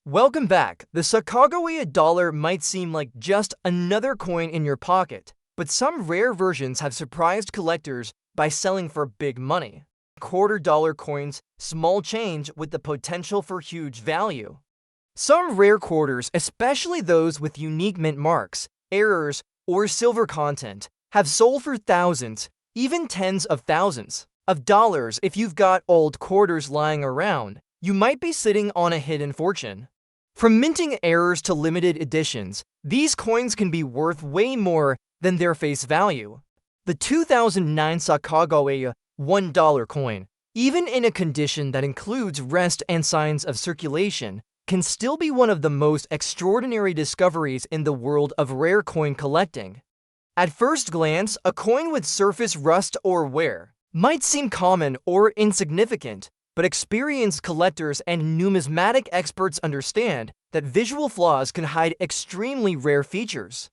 Welcome back. The Sacagawea dollar might seem like just another coin in your pocket, but some rare versions have surprised collectors by selling for big money. Quarter-dollar coins, small change with the potential for huge value. Some rare quarters, especially those with unique mint marks, errors, or silver content, have sold for thousands, even tens of thousands of dollars. If you've got old quarters lying around, you might be sitting on a hidden fortune. From minting errors to limited editions, these coins can be worth way more than their face value. The 2009 Sacagawea $1 coin, even in a condition that includes rest and signs of circulation, can still be one of the most extraordinary discoveries in the world of rare coin collecting. At first glance, a coin with surface rust or wear might seem common or insignificant, but experienced collectors and numismatic experts understand that visual flaws can hide extremely rare features.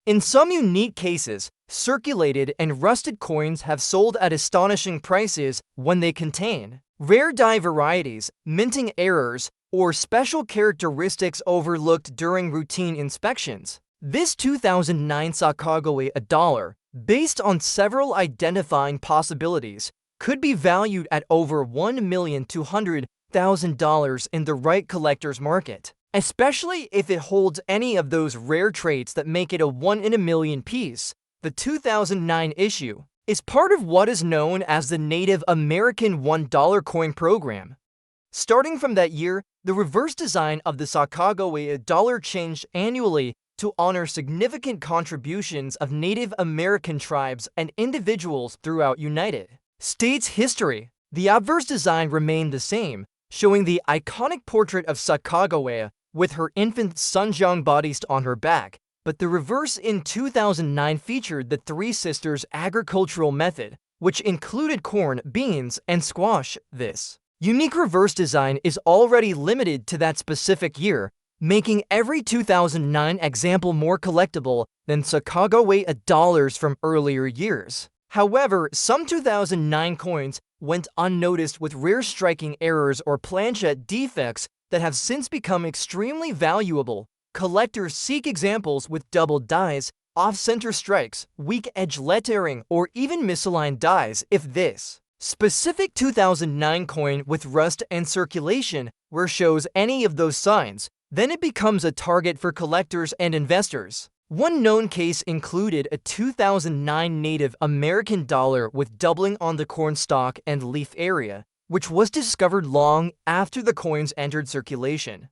In some unique cases, circulated and rusted coins have sold at astonishing prices when they contain rare die varieties, minting errors, or special characteristics overlooked during routine inspections. This 2009 Sacagawea $1, based on several identifying possibilities, could be valued at over $1,200,000 in the right collector's market, especially if it holds any of those rare traits that make it a one-in-a-million piece. The 2009 issue is part of what is known as the Native American $1 coin program. Starting from that year, the reverse design of the Sacagawea $1 changed annually to honor significant contributions of Native American tribes and individuals throughout United States history. The obverse design remained the same, showing the iconic portrait of Sacagawea with her infant Sunjong bodiced on her back, but the reverse in 2009 featured the Three Sisters agricultural method, which included corn, beans, and squash. This unique reverse design is already limited to that specific year, making every 2009 example more collectible than Sacagawea $1 from earlier years. However, some 2009 coins went unnoticed with rare striking errors or planchette defects that have since become extremely valuable. Collectors seek examples with doubled dies, off-center strikes, weak edge lettering, or even misaligned dies. If this specific 2009 coin with rust and circulation shows any of those signs, then it becomes a target for collectors and investors. One known case included a 2009 Native American dollar with doubling on the corn stalk and leaf area, which was discovered long after the coins entered circulation.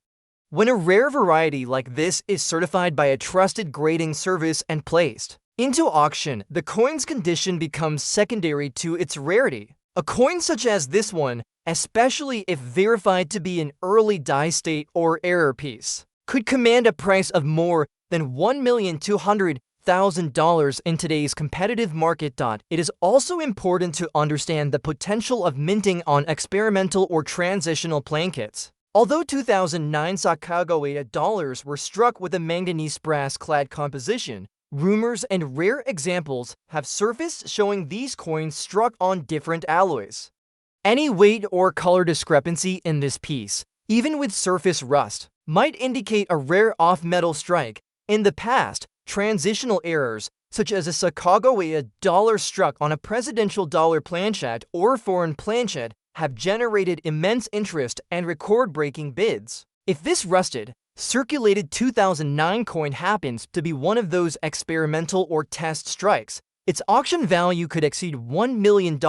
When a rare variety like this is certified by a trusted grading service and placed into auction, the coin's condition becomes secondary to its rarity. A coin such as this one, especially if verified to be an early die state or error piece, could command a price of more than $1,200,000 in today's competitive market. It is also important to understand the potential of minting on experimental or transitional plankets. Although 2009 Sacagawea $1 were struck with a manganese brass-clad composition, rumors and rare examples have surfaced showing these coins struck on different alloys. Any weight or color discrepancy in this piece, even with surface rust, might indicate a rare off-metal strike. In the past, transitional errors, such as a Sacagawea $1 struck on a presidential dollar planchette or foreign planchette, have generated immense interest and record-breaking bids. If this rusted, circulated 2009 coin happens to be one of those experimental or test strikes, its auction value could exceed $1 million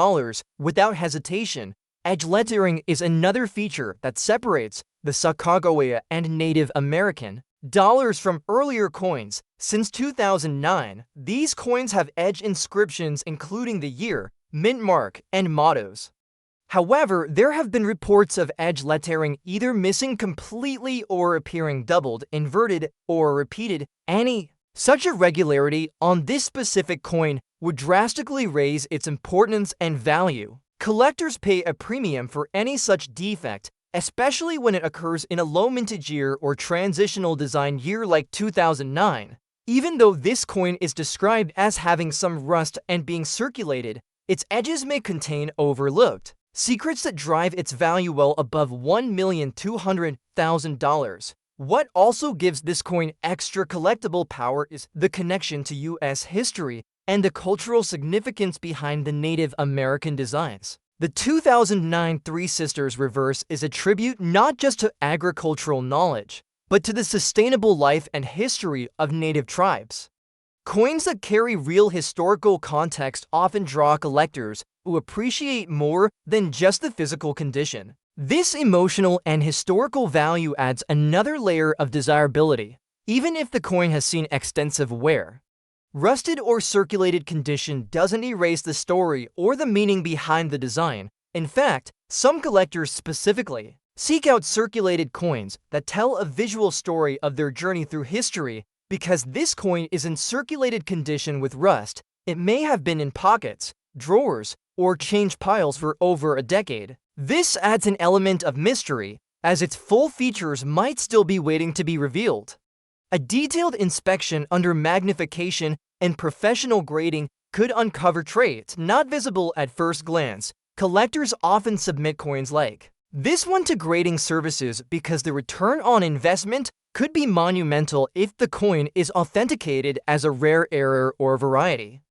without hesitation. Edge lettering is another feature that separates the Sacagawea and Native American dollars from earlier coins. Since 2009, these coins have edge inscriptions including the year, mint mark, and mottos. However, there have been reports of edge lettering either missing completely or appearing doubled, inverted, or repeated. Any such irregularity on this specific coin would drastically raise its importance and value. Collectors pay a premium for any such defect, especially when it occurs in a low mintage year or transitional design year like 2009. Even though this coin is described as having some rust and being circulated, its edges may contain overlooked secrets that drive its value well above $1,200,000. What also gives this coin extra collectible power is the connection to U.S. history and the cultural significance behind the Native American designs. The 2009 Three Sisters reverse is a tribute not just to agricultural knowledge, but to the sustainable life and history of Native tribes. Coins that carry real historical context often draw collectors who appreciate more than just the physical condition. This emotional and historical value adds another layer of desirability, even if the coin has seen extensive wear. Rusted or circulated condition doesn't erase the story or the meaning behind the design. In fact, some collectors specifically seek out circulated coins that tell a visual story of their journey through history. Because this coin is in circulated condition with rust, it may have been in pockets, drawers, or change piles for over a decade. This adds an element of mystery, as its full features might still be waiting to be revealed. A detailed inspection under magnification and professional grading could uncover traits not visible at first glance. Collectors often submit coins like this one to grading services because the return on investment could be monumental if the coin is authenticated as a rare error or variety.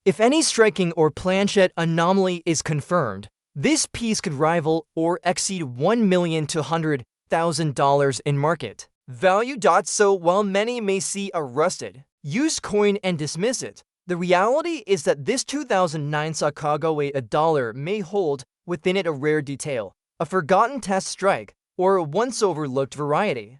If any striking or planchette anomaly is confirmed, this piece could rival or exceed $1,200,000 in market value. So while many may see a rusted, used coin and dismiss it, the reality is that this 2009 Sacagawea $1 may hold within it a rare detail, a forgotten test strike, or a once overlooked variety.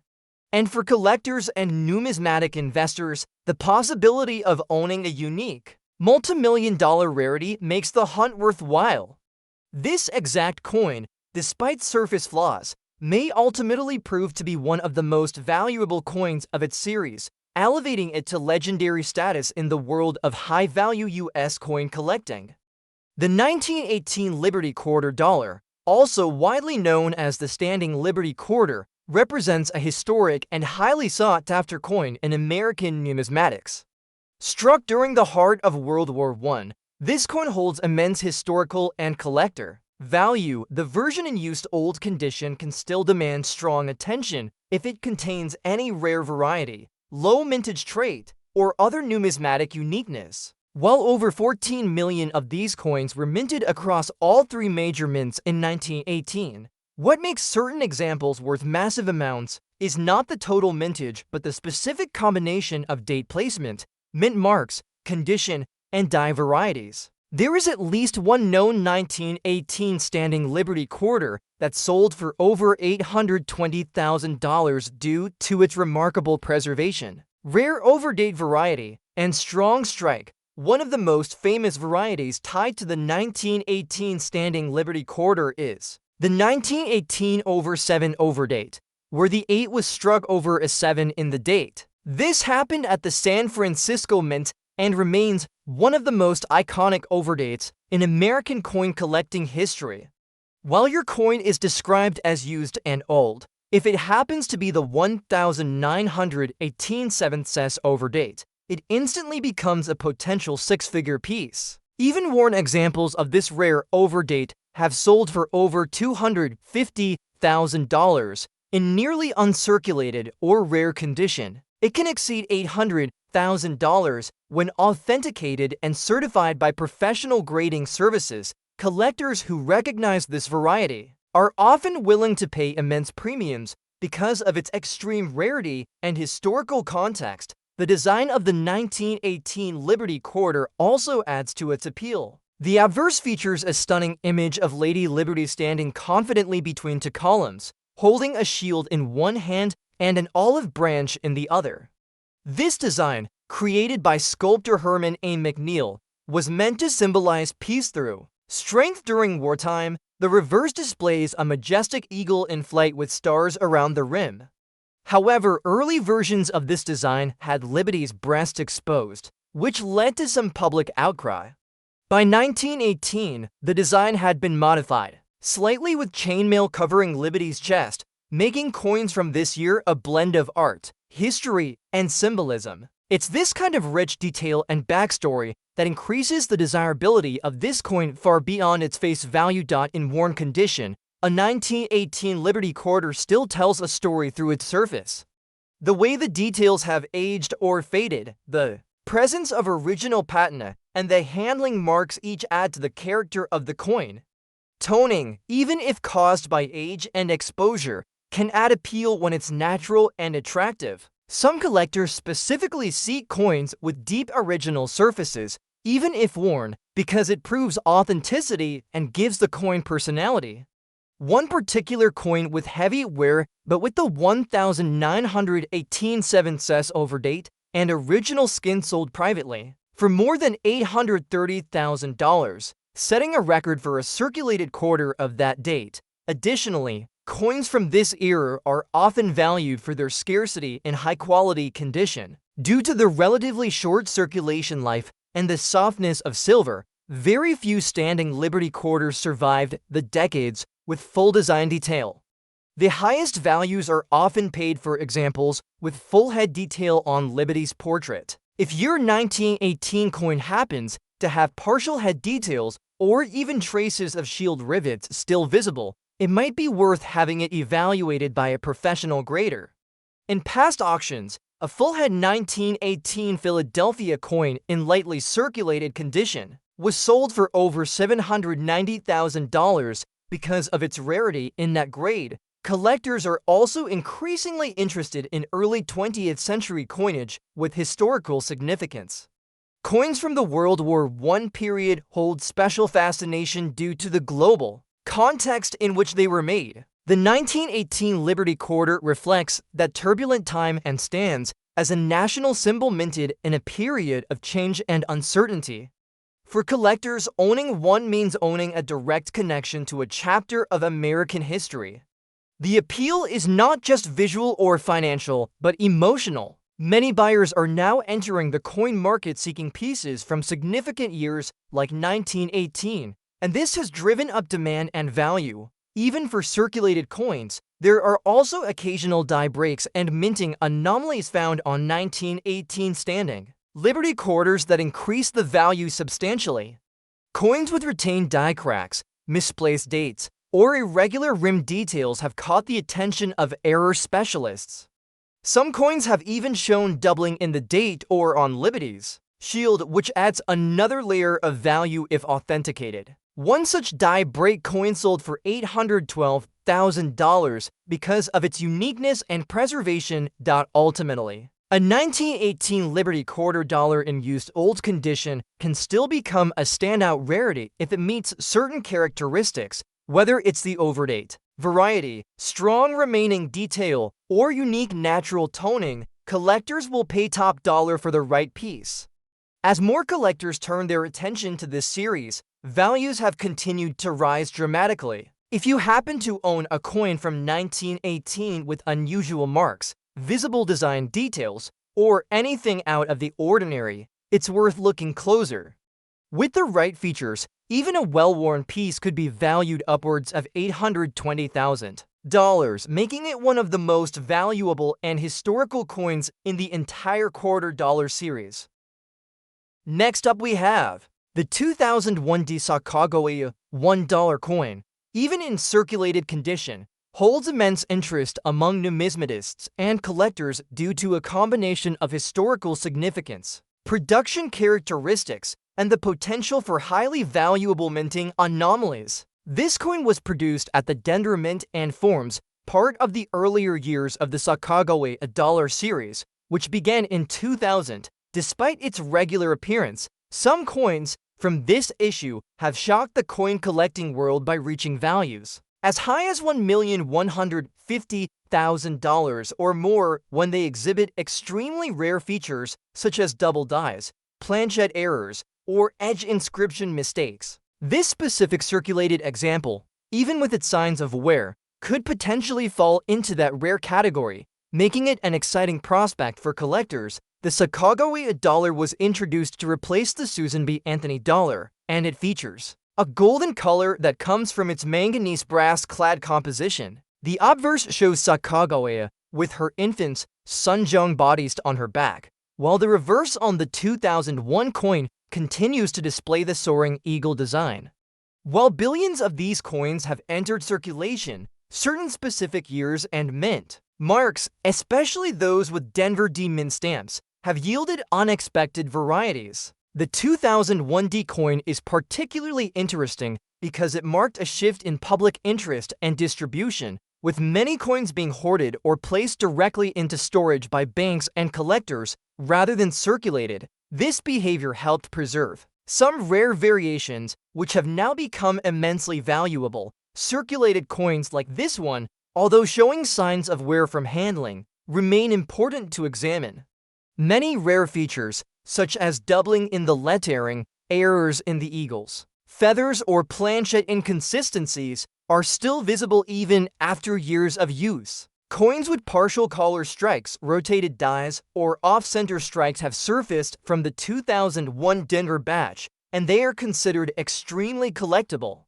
And for collectors and numismatic investors, the possibility of owning a unique, multi-million-dollar rarity makes the hunt worthwhile. This exact coin, despite surface flaws, may ultimately prove to be one of the most valuable coins of its series, elevating it to legendary status in the world of high-value U.S. coin collecting. The 1918 Liberty Quarter dollar, also widely known as the Standing Liberty Quarter, represents a historic and highly sought-after coin in American numismatics. Struck during the heart of World War I, this coin holds immense historical and collector value. The version in used old condition can still demand strong attention if it contains any rare variety, low mintage trait, or other numismatic uniqueness. While over 14 million of these coins were minted across all three major mints in 1918, what makes certain examples worth massive amounts is not the total mintage but the specific combination of date placement, mint marks, condition, and die varieties. There is at least one known 1918 Standing Liberty Quarter that sold for over $820,000 due to its remarkable preservation, rare overdate variety, and strong strike. One of the most famous varieties tied to the 1918 Standing Liberty Quarter is the 1918 over 7 overdate, where the 8 was struck over a 7 in the date. This happened at the San Francisco Mint and remains one of the most iconic overdates in American coin collecting history. While your coin is described as used and old, if it happens to be the 1918 7th overdate, it instantly becomes a potential six-figure piece. Even worn examples of this rare overdate have sold for over $250,000 in nearly uncirculated or rare condition. It can exceed $800,000 when authenticated and certified by professional grading services. Collectors who recognize this variety are often willing to pay immense premiums because of its extreme rarity and historical context. The design of the 1918 Liberty Quarter also adds to its appeal. The obverse features a stunning image of Lady Liberty standing confidently between two columns, holding a shield in one hand and an olive branch in the other. This design, created by sculptor Herman A. McNeil, was meant to symbolize peace through strength during wartime. The reverse displays a majestic eagle in flight with stars around the rim. However, early versions of this design had Liberty's breast exposed, which led to some public outcry. By 1918, the design had been modified, slightly with chainmail covering Liberty's chest, making coins from this year a blend of art, history, and symbolism. It's this kind of rich detail and backstory that increases the desirability of this coin far beyond its face value. In worn condition, a 1918 Liberty quarter still tells a story through its surface. The way the details have aged or faded, the presence of original patina, and the handling marks each add to the character of the coin. Toning, even if caused by age and exposure, can add appeal when it's natural and attractive. Some collectors specifically seek coins with deep original surfaces, even if worn, because it proves authenticity and gives the coin personality. One particular coin with heavy wear but with the 1918 7th overdate and original skin sold privately for more than $830,000, setting a record for a circulated quarter of that date. Additionally, coins from this era are often valued for their scarcity and high-quality condition. Due to the relatively short circulation life and the softness of silver, very few standing Liberty quarters survived the decades with full design detail. The highest values are often paid for examples with full head detail on Liberty's portrait. If your 1918 coin happens to have partial head details or even traces of shield rivets still visible, it might be worth having it evaluated by a professional grader. In past auctions, a full-head 1918 Philadelphia coin in lightly circulated condition was sold for over $790,000 because of its rarity in that grade. Collectors are also increasingly interested in early 20th century coinage with historical significance. Coins from the World War I period hold special fascination due to the global context in which they were made. The 1918 Liberty quarter reflects that turbulent time and stands as a national symbol minted in a period of change and uncertainty. For collectors, owning one means owning a direct connection to a chapter of American history. The appeal is not just visual or financial, but emotional. Many buyers are now entering the coin market seeking pieces from significant years like 1918, and this has driven up demand and value. Even for circulated coins, there are also occasional die breaks and minting anomalies found on 1918 standing Liberty quarters that increase the value substantially. Coins with retained die cracks, misplaced dates, or irregular rim details have caught the attention of error specialists. Some coins have even shown doubling in the date or on Liberty's shield, which adds another layer of value if authenticated. One such die break coin sold for $812,000 because of its uniqueness and preservation. Ultimately, a 1918 Liberty quarter dollar in used old condition can still become a standout rarity if it meets certain characteristics, whether it's the overdate, variety, strong remaining detail, or unique natural toning. Collectors will pay top dollar for the right piece. As more collectors turn their attention to this series, values have continued to rise dramatically. If you happen to own a coin from 1918 with unusual marks, visible design details, or anything out of the ordinary, it's worth looking closer. With the right features, even a well-worn piece could be valued upwards of $820,000, making it one of the most valuable and historical coins in the entire quarter dollar series. Next up we have the 2001 Sacagawea $1 coin. Even in circulated condition, holds immense interest among numismatists and collectors due to a combination of historical significance, production characteristics, and the potential for highly valuable minting anomalies. This coin was produced at the Denver Mint and forms part of the earlier years of the Sacagawea $1 series, which began in 2000. Despite its regular appearance, some coins from this issue have shocked the coin collecting world by reaching values as high as $1,150,000 or more when they exhibit extremely rare features such as double dies, planchette errors, or edge inscription mistakes. This specific circulated example, even with its signs of wear, could potentially fall into that rare category, making it an exciting prospect for collectors. The Sacagawea $1 was introduced to replace the Susan B. Anthony dollar, and it features a golden color that comes from its manganese brass-clad composition. The obverse shows Sacagawea with her infant's Sunjung bodice on her back, while the reverse on the 2001 coin continues to display the soaring eagle design. While billions of these coins have entered circulation, certain specific years and mint marks, especially those with Denver D mint stamps, have yielded unexpected varieties. The 2001 D coin is particularly interesting because it marked a shift in public interest and distribution, with many coins being hoarded or placed directly into storage by banks and collectors rather than circulated. This behavior helped preserve some rare variations, which have now become immensely valuable. Circulated coins like this one, although showing signs of wear from handling, remain important to examine. Many rare features, such as doubling in the lettering, errors in the eagles, feathers, or planchet inconsistencies, are still visible even after years of use. Coins with partial collar strikes, rotated dies, or off-center strikes have surfaced from the 2001 Denver batch, and they are considered extremely collectible.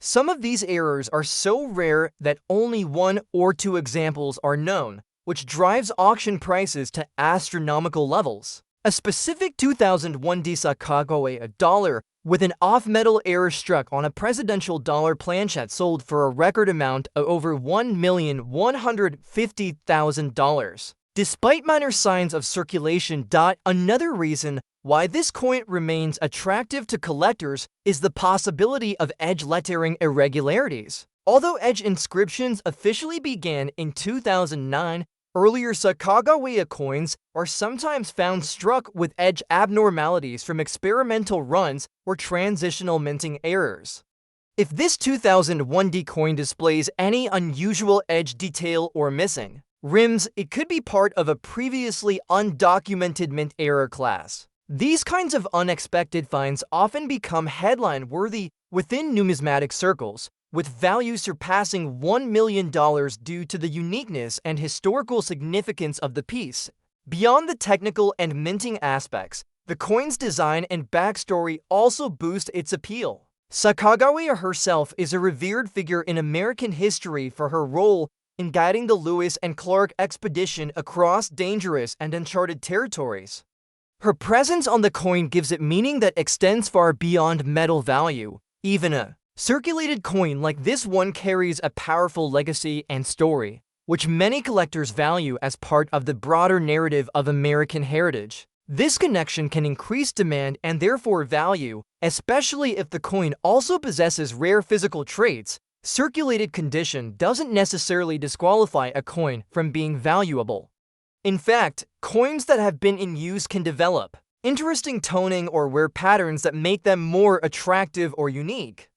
Some of these errors are so rare that only 1 or 2 examples are known, which drives auction prices to astronomical levels. A specific 2001 D Sacagawea dollar with an off-metal error struck on a presidential dollar planchet sold for a record amount of over $1,150,000. Despite minor signs of circulation. Another reason why this coin remains attractive to collectors is the possibility of edge lettering irregularities. Although edge inscriptions officially began in 2009, earlier Sacagawea coins are sometimes found struck with edge abnormalities from experimental runs or transitional minting errors. If this 2001 D coin displays any unusual edge detail or missing rims, it could be part of a previously undocumented mint error class. These kinds of unexpected finds often become headline-worthy within numismatic circles, with value surpassing $1 million due to the uniqueness and historical significance of the piece. Beyond the technical and minting aspects, the coin's design and backstory also boost its appeal. Sacagawea herself is a revered figure in American history for her role in guiding the Lewis and Clark expedition across dangerous and uncharted territories. Her presence on the coin gives it meaning that extends far beyond metal value. Even a circulated coin like this one carries a powerful legacy and story, which many collectors value as part of the broader narrative of American heritage. This connection can increase demand and therefore value, especially if the coin also possesses rare physical traits. Circulated condition doesn't necessarily disqualify a coin from being valuable. In fact, coins that have been in use can develop interesting toning or wear patterns that make them more attractive or unique.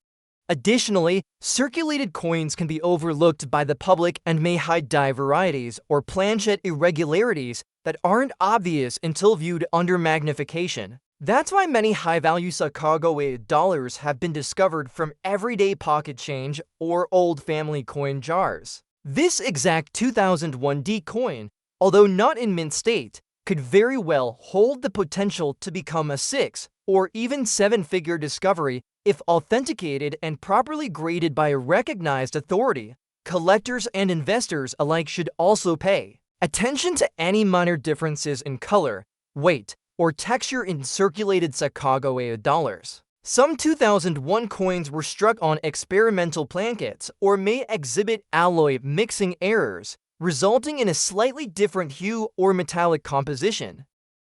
Additionally, circulated coins can be overlooked by the public and may hide die varieties or planchet irregularities that aren't obvious until viewed under magnification. That's why many high-value Sacagawea dollars have been discovered from everyday pocket change or old family coin jars. This exact 2001 D coin, although not in mint state, could very well hold the potential to become a 6- or even 7-figure discovery if authenticated and properly graded by a recognized authority. Collectors and investors alike should also pay attention to any minor differences in color, weight, or texture in circulated Sacagawea dollars. Some 2001 coins were struck on experimental plankets or may exhibit alloy mixing errors, resulting in a slightly different hue or metallic composition.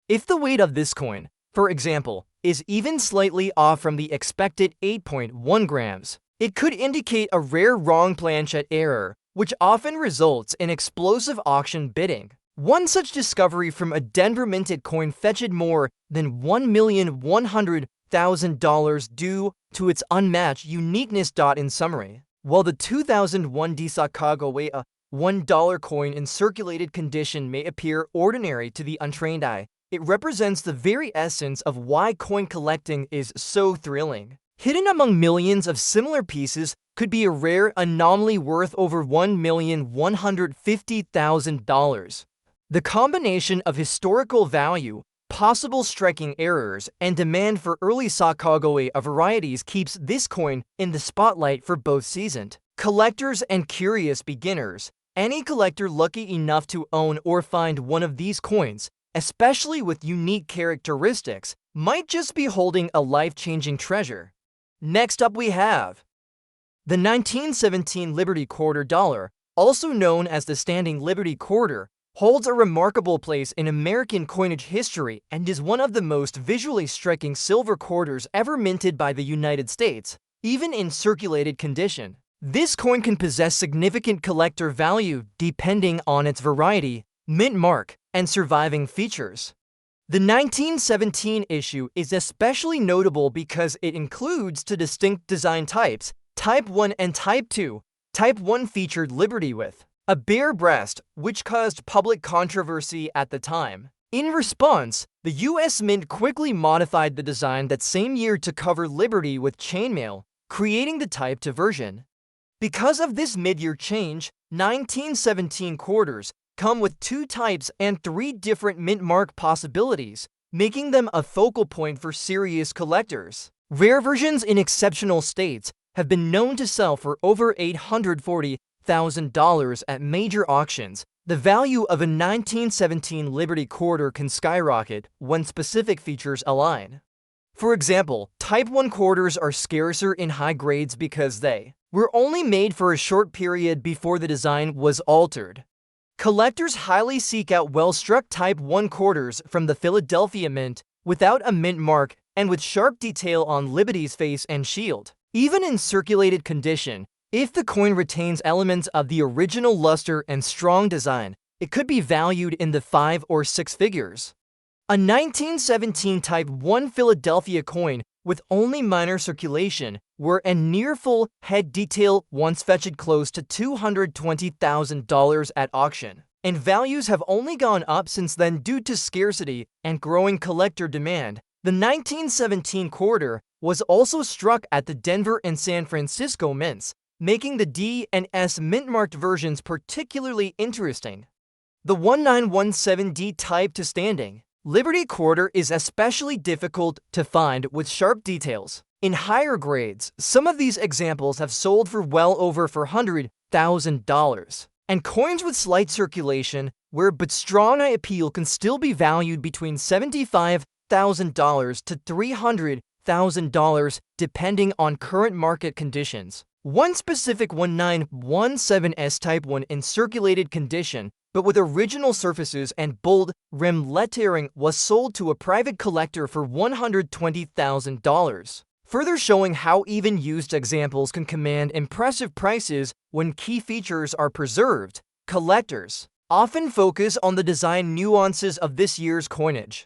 If the weight of this coin, for example, is even slightly off from the expected 8.1 grams, it could indicate a rare wrong planchet error, which often results in explosive auction bidding. One such discovery from a Denver minted coin fetched more than $1,100,000 due to its unmatched uniqueness. In summary, while the 2001 D Sacagawea $1 coin in circulated condition may appear ordinary to the untrained eye, it represents the very essence of why coin collecting is so thrilling. Hidden among millions of similar pieces could be a rare anomaly worth over $1,150,000. The combination of historical value, possible striking errors, and demand for early Sacagawea varieties keeps this coin in the spotlight for both seasoned collectors and curious beginners. Any collector lucky enough to own or find one of these coins especially with unique characteristics, might just be holding a life-changing treasure. Next up we have the 1917 Liberty Quarter Dollar, also known as the Standing Liberty Quarter, holds a remarkable place in American coinage history and is one of the most visually striking silver quarters ever minted by the United States, even in circulated condition. This coin can possess significant collector value depending on its variety, mint mark, and surviving features. The 1917 issue is especially notable because it includes two distinct design types, Type 1 and Type 2. Type 1 featured Liberty with a bare breast, which caused public controversy at the time. In response, the US Mint quickly modified the design that same year to cover Liberty with chainmail, creating the Type 2 version. Because of this mid-year change, 1917 quarters come with two types and three different mint mark possibilities, making them a focal point for serious collectors. Rare versions in exceptional states have been known to sell for over $840,000 at major auctions. The value of a 1917 Liberty quarter can skyrocket when specific features align. For example, Type 1 quarters are scarcer in high grades because they were only made for a short period before the design was altered. Collectors highly seek out well-struck Type 1 quarters from the Philadelphia Mint without a mint mark and with sharp detail on Liberty's face and shield. Even in circulated condition, if the coin retains elements of the original luster and strong design, it could be valued in the 5 or 6 figures. A 1917 Type 1 Philadelphia coin with only minor circulation, where a near-full head detail once fetched close to $220,000 at auction, and values have only gone up since then due to scarcity and growing collector demand. The 1917 quarter was also struck at the Denver and San Francisco mints, making the D and S mint-marked versions particularly interesting. The 1917D Type 2 Standing Liberty quarter is especially difficult to find with sharp details. In higher grades, some of these examples have sold for well over $400,000, and coins with slight circulation, where but strong eye appeal, can still be valued between $75,000 to $300,000 depending on current market conditions. One specific 1917S Type 1 in circulated condition, but with original surfaces and bold rim lettering, was sold to a private collector for $120,000. Further showing how even used examples can command impressive prices when key features are preserved. Collectors often focus on the design nuances of this year's coinage.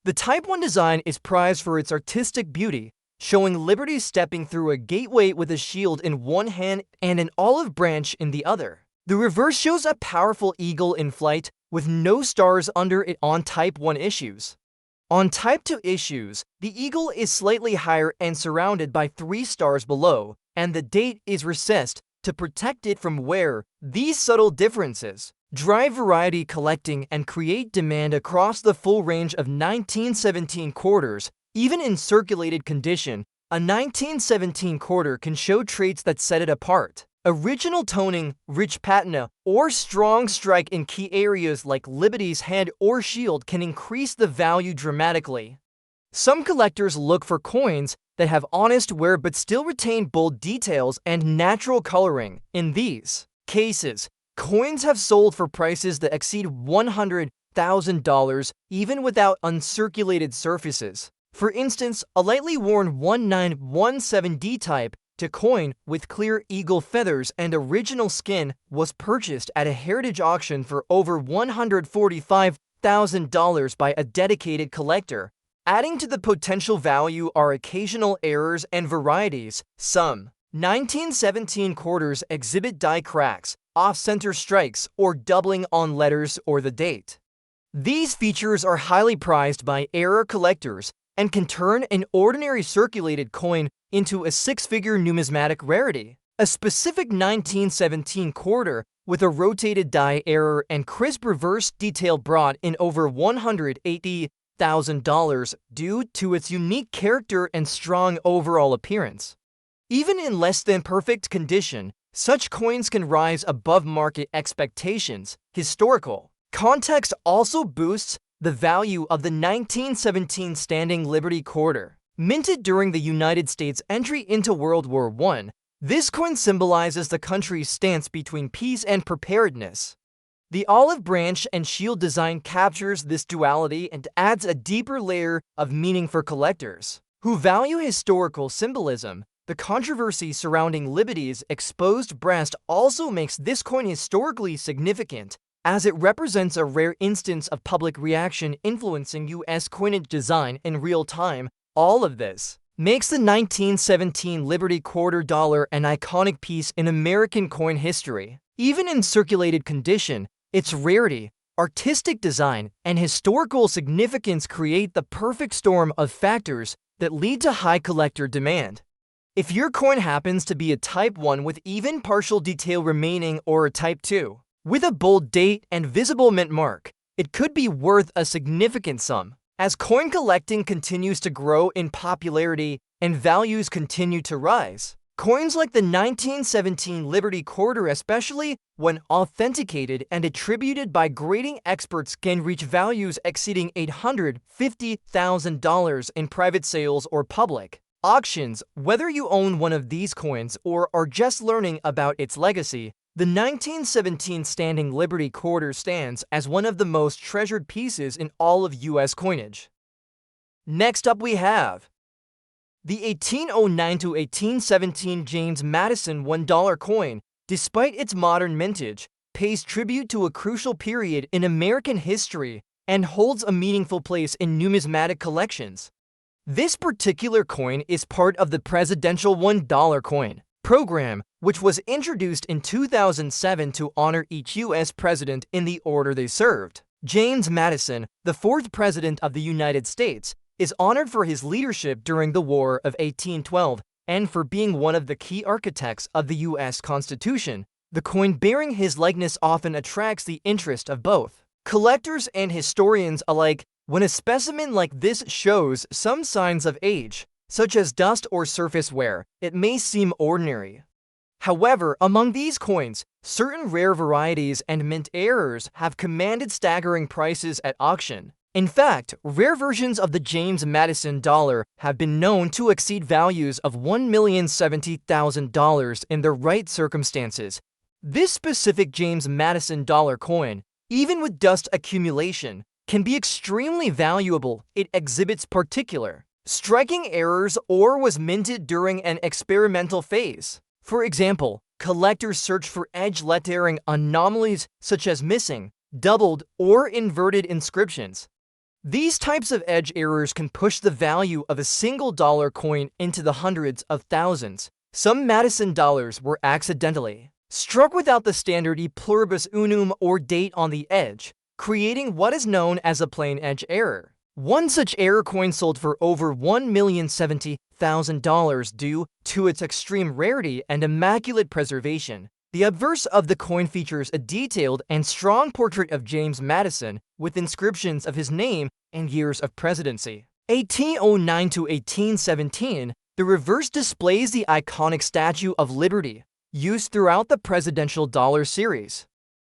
The Type 1 design is prized for its artistic beauty, showing Liberty stepping through a gateway with a shield in one hand and an olive branch in the other. The reverse shows a powerful eagle in flight with no stars under it on Type 1 issues. On Type 2 issues, the eagle is slightly higher and surrounded by 3 stars below, and the date is recessed to protect it from wear. These subtle differences drive variety collecting and create demand across the full range of 1917 quarters. Even in circulated condition, a 1917 quarter can show traits that set it apart. Original toning, rich patina, or strong strike in key areas like Liberty's head or shield can increase the value dramatically. Some collectors look for coins that have honest wear but still retain bold details and natural coloring. In these cases, coins have sold for prices that exceed $100,000 even without uncirculated surfaces. For instance, a lightly worn 1917D Type 2 coin with clear eagle feathers and original skin was purchased at a heritage auction for over $145,000 by a dedicated collector. Adding to the potential value are occasional errors and varieties. Some 1917 quarters exhibit die cracks, off-center strikes, or doubling on letters or the date. These features are highly prized by error collectors and can turn an ordinary circulated coin into a 6-figure numismatic rarity. A specific 1917 quarter with a rotated die error and crisp reverse detail brought in over $180,000 due to its unique character and strong overall appearance. Even in less than perfect condition, such coins can rise above market expectations. Historical context also boosts The value of the 1917 Standing Liberty Quarter. Minted during the United States' entry into World War I, this coin symbolizes the country's stance between peace and preparedness. The olive branch and shield design captures this duality and adds a deeper layer of meaning for collectors who value historical symbolism. The controversy surrounding Liberty's exposed breast also makes this coin historically significant, as it represents a rare instance of public reaction influencing U.S. coinage design in real time. All of this makes the 1917 Liberty Quarter dollar an iconic piece in American coin history. Even in circulated condition, its rarity, artistic design, and historical significance create the perfect storm of factors that lead to high collector demand. If your coin happens to be a Type 1 with even partial detail remaining or a Type 2 with a bold date and visible mint mark, it could be worth a significant sum. As coin collecting continues to grow in popularity and values continue to rise, coins like the 1917 Liberty Quarter, especially when authenticated and attributed by grading experts, can reach values exceeding $850,000 in private sales or public auctions. Whether you own one of these coins or are just learning about its legacy, the 1917 Standing Liberty Quarter stands as one of the most treasured pieces in all of U.S. coinage. Next up we have the 1809 to 1817 James Madison $1 coin. Despite its modern mintage, pays tribute to a crucial period in American history and holds a meaningful place in numismatic collections. This particular coin is part of the Presidential $1 coin program, which was introduced in 2007 to honor each U.S. president in the order they served. James Madison, the fourth president of the United States, is honored for his leadership during the War of 1812 and for being one of the key architects of the U.S. Constitution. The coin bearing his likeness often attracts the interest of both collectors and historians alike. When a specimen like this shows some signs of age, such as dust or surface wear, it may seem ordinary. However, among these coins, certain rare varieties and mint errors have commanded staggering prices at auction. In fact, rare versions of the James Madison dollar have been known to exceed values of $1,070,000 in the right circumstances. This specific James Madison dollar coin, even with dust accumulation, can be extremely valuable. It exhibits particular striking errors or was minted during an experimental phase. For example, collectors search for edge lettering anomalies such as missing, doubled, or inverted inscriptions. These types of edge errors can push the value of a single dollar coin into the hundreds of thousands. Some Madison dollars were accidentally struck without the standard e pluribus unum or date on the edge, creating what is known as a plain edge error. One such error coin sold for over $1,070,000 due to its extreme rarity and immaculate preservation. The obverse of the coin features a detailed and strong portrait of James Madison with inscriptions of his name and years of presidency. 1809 to 1817, the reverse displays the iconic Statue of Liberty, used throughout the presidential dollar series.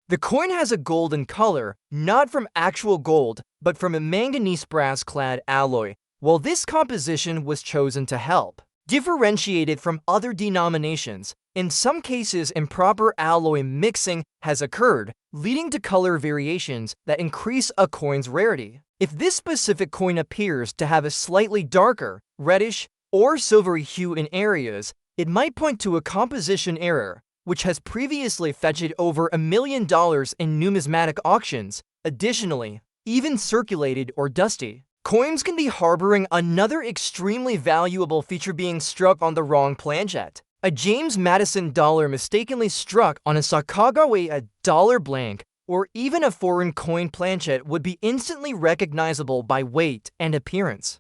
The coin has a golden color, not from actual gold, but from a manganese brass-clad alloy. While this composition was chosen to help differentiate it from other denominations, in some cases improper alloy mixing has occurred, leading to color variations that increase a coin's rarity. If this specific coin appears to have a slightly darker, reddish, or silvery hue in areas, it might point to a composition error, which has previously fetched over $1 million in numismatic auctions. Additionally, even circulated or dusty coins can be harboring another extremely valuable feature: being struck on the wrong planchet. A James Madison dollar mistakenly struck on a Sacagawea, a dollar blank, or even a foreign coin planchet would be instantly recognizable by weight and appearance.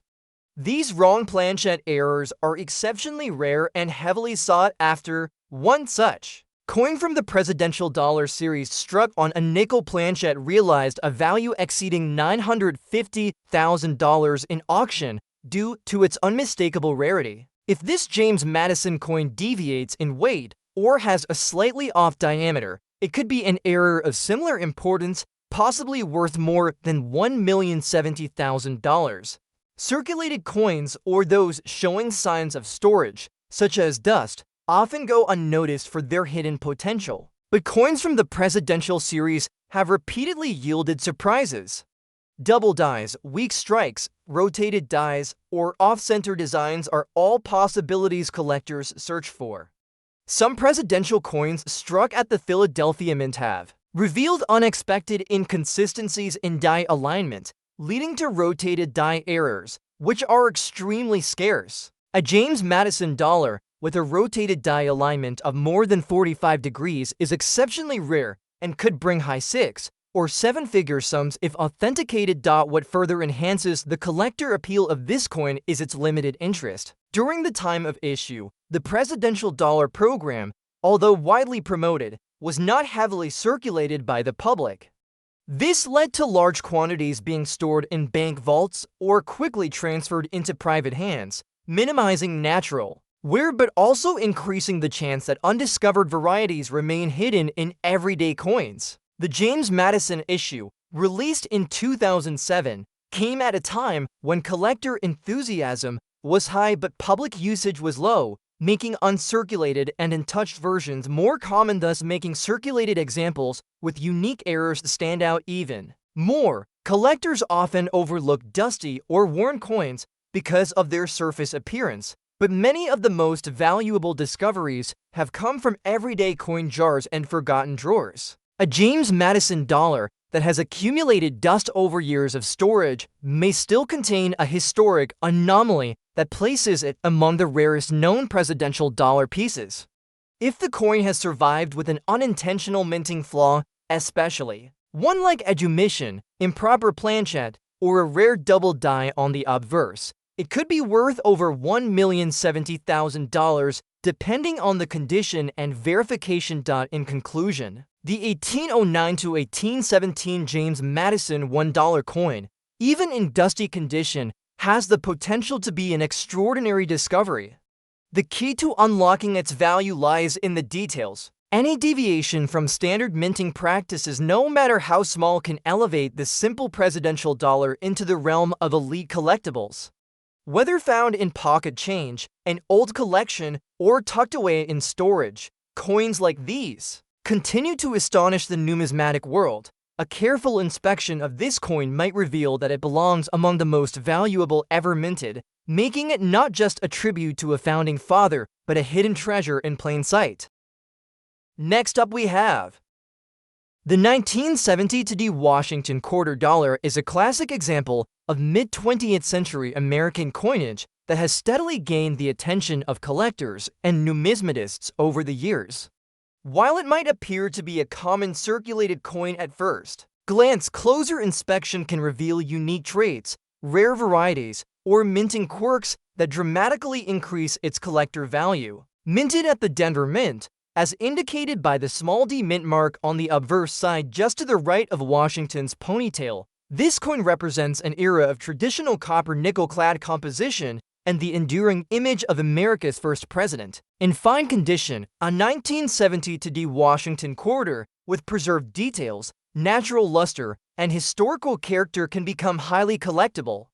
These wrong planchet errors are exceptionally rare and heavily sought after. One such coin from the presidential dollar series struck on a nickel planchet realized a value exceeding $950,000 in auction due to its unmistakable rarity. If this James Madison coin deviates in weight or has a slightly off diameter, it could be an error of similar importance possibly worth more than $1,070,000. Circulated coins, or those showing signs of storage, such as dust, often go unnoticed for their hidden potential. But coins from the presidential series have repeatedly yielded surprises. Double dies, weak strikes, rotated dies, or off-center designs are all possibilities collectors search for. Some presidential coins struck at the Philadelphia Mint have revealed unexpected inconsistencies in die alignment, leading to rotated die errors, which are extremely scarce. A James Madison dollar with a rotated die alignment of more than 45 degrees is exceptionally rare and could bring high 6 or 7-figure sums if authenticated. What further enhances the collector appeal of this coin is its limited interest. During the time of issue, the presidential dollar program, although widely promoted, was not heavily circulated by the public. This led to large quantities being stored in bank vaults or quickly transferred into private hands, minimizing natural wear but also increasing the chance that undiscovered varieties remain hidden in everyday coins. The James Madison issue, released in 2007, came at a time when collector enthusiasm was high but public usage was low, making uncirculated and untouched versions more common, thus making circulated examples with unique errors stand out even more. Collectors often overlook dusty or worn coins because of their surface appearance, but many of the most valuable discoveries have come from everyday coin jars and forgotten drawers. A James Madison dollar that has accumulated dust over years of storage may still contain a historic anomaly that places it among the rarest known presidential dollar pieces. If the coin has survived with an unintentional minting flaw, especially one like edumission, improper planchet, or a rare double die on the obverse, it could be worth over $1,070,000 depending on the condition and verification. In conclusion, the 1809 to 1817 James Madison $1 coin, even in dusty condition, has the potential to be an extraordinary discovery. The key to unlocking its value lies in the details. Any deviation from standard minting practices, no matter how small, can elevate the simple presidential dollar into the realm of elite collectibles. Whether found in pocket change, an old collection, or tucked away in storage, coins like these continue to astonish the numismatic world. A careful inspection of this coin might reveal that it belongs among the most valuable ever minted, making it not just a tribute to a founding father, but a hidden treasure in plain sight. Next up we have the 1970 to Washington quarter dollar is a classic example of mid-20th century American coinage that has steadily gained the attention of collectors and numismatists over the years. While it might appear to be a common circulated coin at first glance, closer inspection can reveal unique traits, rare varieties, or minting quirks that dramatically increase its collector value. Minted at the Denver Mint, as indicated by the small d mint mark on the obverse side just to the right of Washington's ponytail, this coin represents an era of traditional copper-nickel-clad composition and the enduring image of America's first president. In fine condition, a 1970 to Washington quarter with preserved details, natural luster, and historical character can become highly collectible.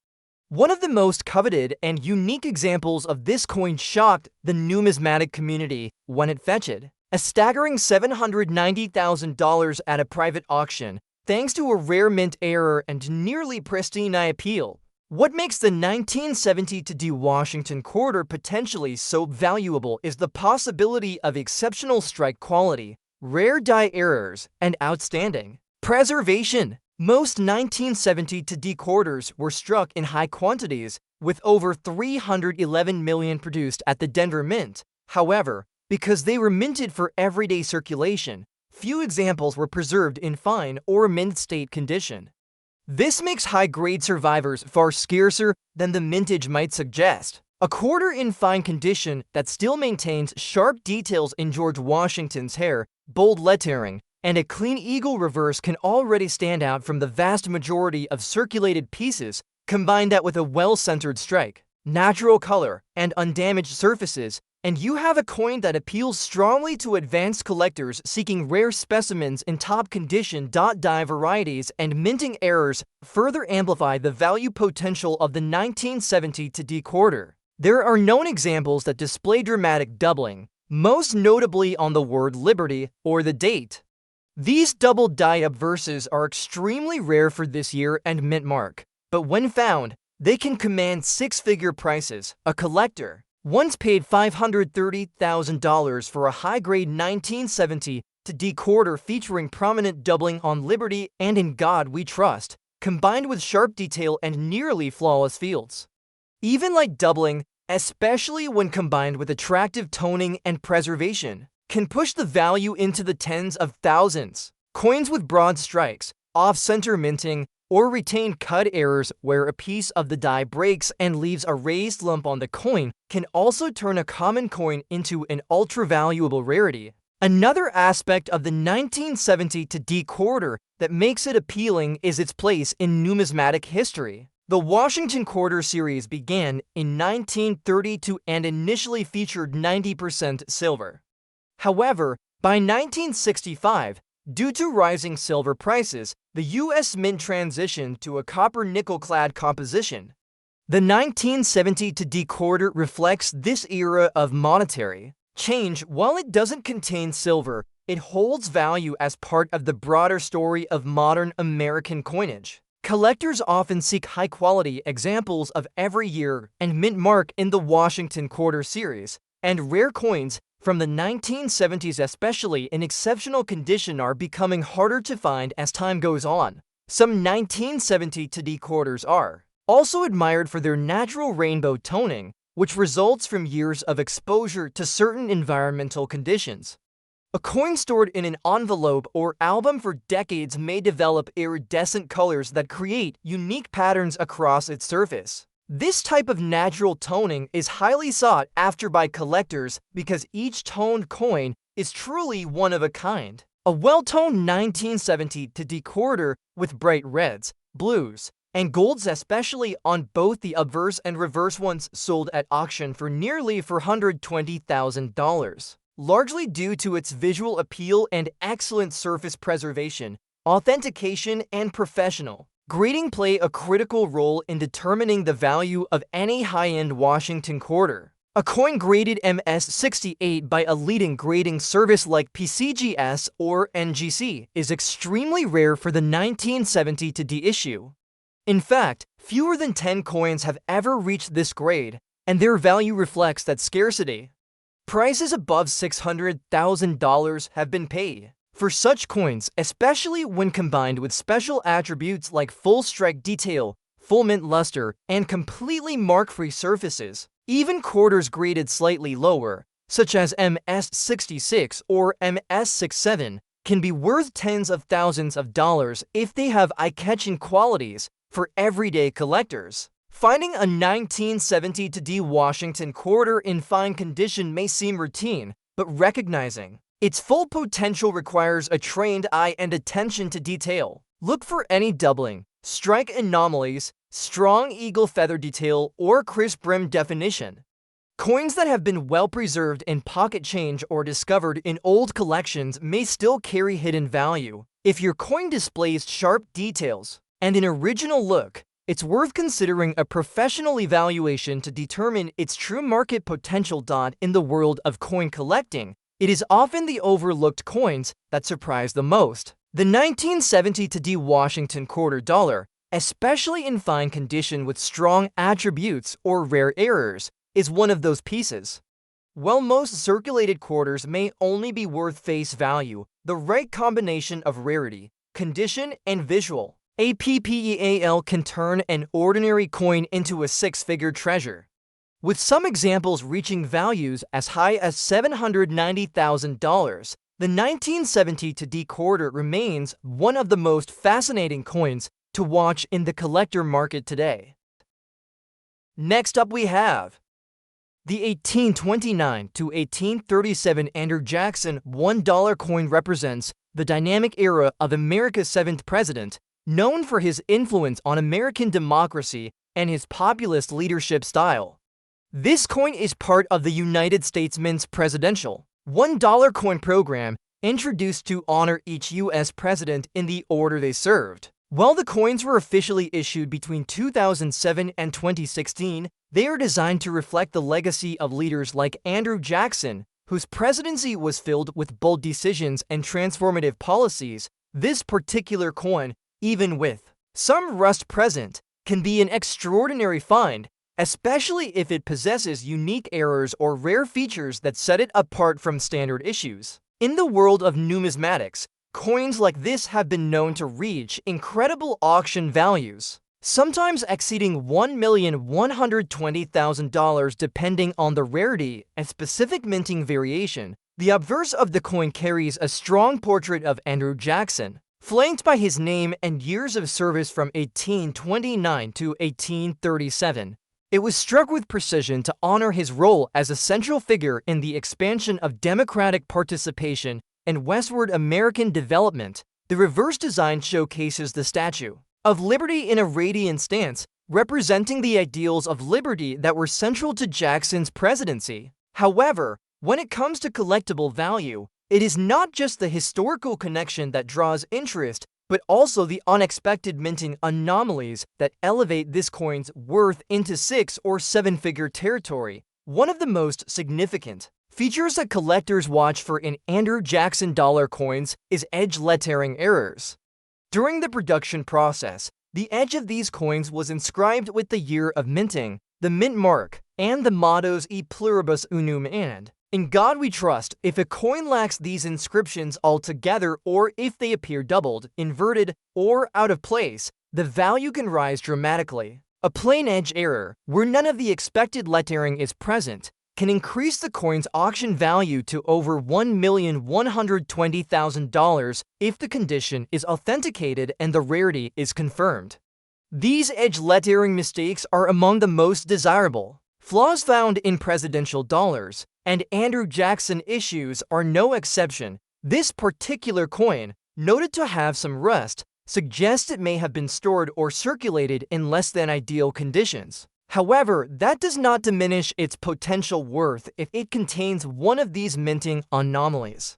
One of the most coveted and unique examples of this coin shocked the numismatic community when it fetched a staggering $790,000 at a private auction, thanks to a rare mint error and nearly pristine appeal. What makes the 1970 to Washington quarter potentially so valuable is the possibility of exceptional strike quality, rare die errors, and outstanding preservation. Most 1970 to quarters were struck in high quantities, with over 311 million produced at the Denver Mint. However, because they were minted for everyday circulation, few examples were preserved in fine or mint state condition. This makes high-grade survivors far scarcer than the mintage might suggest. A quarter in fine condition that still maintains sharp details in George Washington's hair, bold lettering, and a clean eagle reverse can already stand out from the vast majority of circulated pieces. Combine that with a well-centered strike, natural color, and undamaged surfaces, and you have a coin that appeals strongly to advanced collectors seeking rare specimens in top condition. Die varieties and minting errors further amplify the value potential of the 1970 to D quarter. There are known examples that display dramatic doubling, most notably on the word liberty or the date. These double die-up verses are extremely rare for this year and mint mark, but when found, they can command six-figure prices. A collector once paid $530,000 for a high-grade 1970 to D quarter featuring prominent doubling on Liberty and In God We Trust, combined with sharp detail and nearly flawless fields. Even light doubling, especially when combined with attractive toning and preservation, can push the value into the tens of thousands. Coins with broad strikes, off-center minting, or retained cut errors where a piece of the die breaks and leaves a raised lump on the coin can also turn a common coin into an ultra-valuable rarity. Another aspect of the 1970 to D quarter that makes it appealing is its place in numismatic history. The Washington Quarter series began in 1932 and initially featured 90% silver. However, by 1965, due to rising silver prices, the U.S. Mint transitioned to a copper-nickel-clad composition. The 1970 to D quarter reflects this era of monetary change. While it doesn't contain silver, it holds value as part of the broader story of modern American coinage. Collectors often seek high-quality examples of every year and mint mark in the Washington Quarter series, and rare coins from the 1970s, especially in exceptional condition, are becoming harder to find as time goes on. Some 1970 to D quarters are also admired for their natural rainbow toning, which results from years of exposure to certain environmental conditions. A coin stored in an envelope or album for decades may develop iridescent colors that create unique patterns across its surface. This type of natural toning is highly sought after by collectors because each toned coin is truly one of a kind. A well-toned 1970 to D quarter with bright reds, blues, and golds, especially on both the obverse and reverse ones, sold at auction for nearly $420,000. Largely due to its visual appeal and excellent surface preservation, authentication, and professional grading play a critical role in determining the value of any high-end Washington Quarter. A coin graded MS-68 by a leading grading service like PCGS or NGC is extremely rare for the 1970 to D issue. In fact, fewer than 10 coins have ever reached this grade, and their value reflects that scarcity. Prices above $600,000 have been paid for such coins, especially when combined with special attributes like full strike detail, full mint luster, and completely mark-free surfaces. Even quarters graded slightly lower, such as MS-66 or MS-67, can be worth tens of thousands of dollars if they have eye-catching qualities for everyday collectors. Finding a 1970 to D Washington Quarter in fine condition may seem routine, but recognizing its full potential requires a trained eye and attention to detail. Look for any doubling, strike anomalies, strong eagle feather detail, or crisp rim definition. Coins that have been well preserved in pocket change or discovered in old collections may still carry hidden value. If your coin displays sharp details and an original look, it's worth considering a professional evaluation to determine its true market potential. In the world of coin collecting, it is often the overlooked coins that surprise the most. The 1970 to D Washington Quarter dollar, especially in fine condition with strong attributes or rare errors, is one of those pieces. While most circulated quarters may only be worth face value, the right combination of rarity, condition, and visual appeal can turn an ordinary coin into a six-figure treasure, with some examples reaching values as high as $790,000. The 1970 to D quarter remains one of the most fascinating coins to watch in the collector market today. Next up we have the 1829 to 1837 Andrew Jackson $1 coin. Represents the dynamic era of America's seventh president, known for his influence on American democracy and his populist leadership style. This coin is part of the United States Mint's presidential $1 coin program introduced to honor each U.S. president in the order they served. While the coins were officially issued between 2007 and 2016, they are designed to reflect the legacy of leaders like Andrew Jackson, whose presidency was filled with bold decisions and transformative policies. This particular coin, even with some rust present, can be an extraordinary find, especially if it possesses unique errors or rare features that set it apart from standard issues. In the world of numismatics, coins like this have been known to reach incredible auction values, sometimes exceeding $1,120,000 depending on the rarity and specific minting variation. The obverse of the coin carries a strong portrait of Andrew Jackson, flanked by his name and years of service from 1829 to 1837. It was struck with precision to honor his role as a central figure in the expansion of democratic participation and westward American development. The reverse design showcases the Statue of Liberty in a radiant stance, representing the ideals of liberty that were central to Jackson's presidency. However, when it comes to collectible value, it is not just the historical connection that draws interest, but also the unexpected minting anomalies that elevate this coin's worth into 6 or 7-figure territory. One of the most significant features that collectors watch for in Andrew Jackson dollar coins is edge lettering errors. During the production process, the edge of these coins was inscribed with the year of minting, the mint mark, and the mottos E pluribus unum and "In God We Trust." If a coin lacks these inscriptions altogether, or if they appear doubled, inverted, or out of place, the value can rise dramatically. A plain edge error, where none of the expected lettering is present, can increase the coin's auction value to over $1,120,000 if the condition is authenticated and the rarity is confirmed. These edge lettering mistakes are among the most desirable flaws found in presidential dollars, and Andrew Jackson issues are no exception. This particular coin, noted to have some rust, suggests it may have been stored or circulated in less than ideal conditions. However, that does not diminish its potential worth if it contains one of these minting anomalies.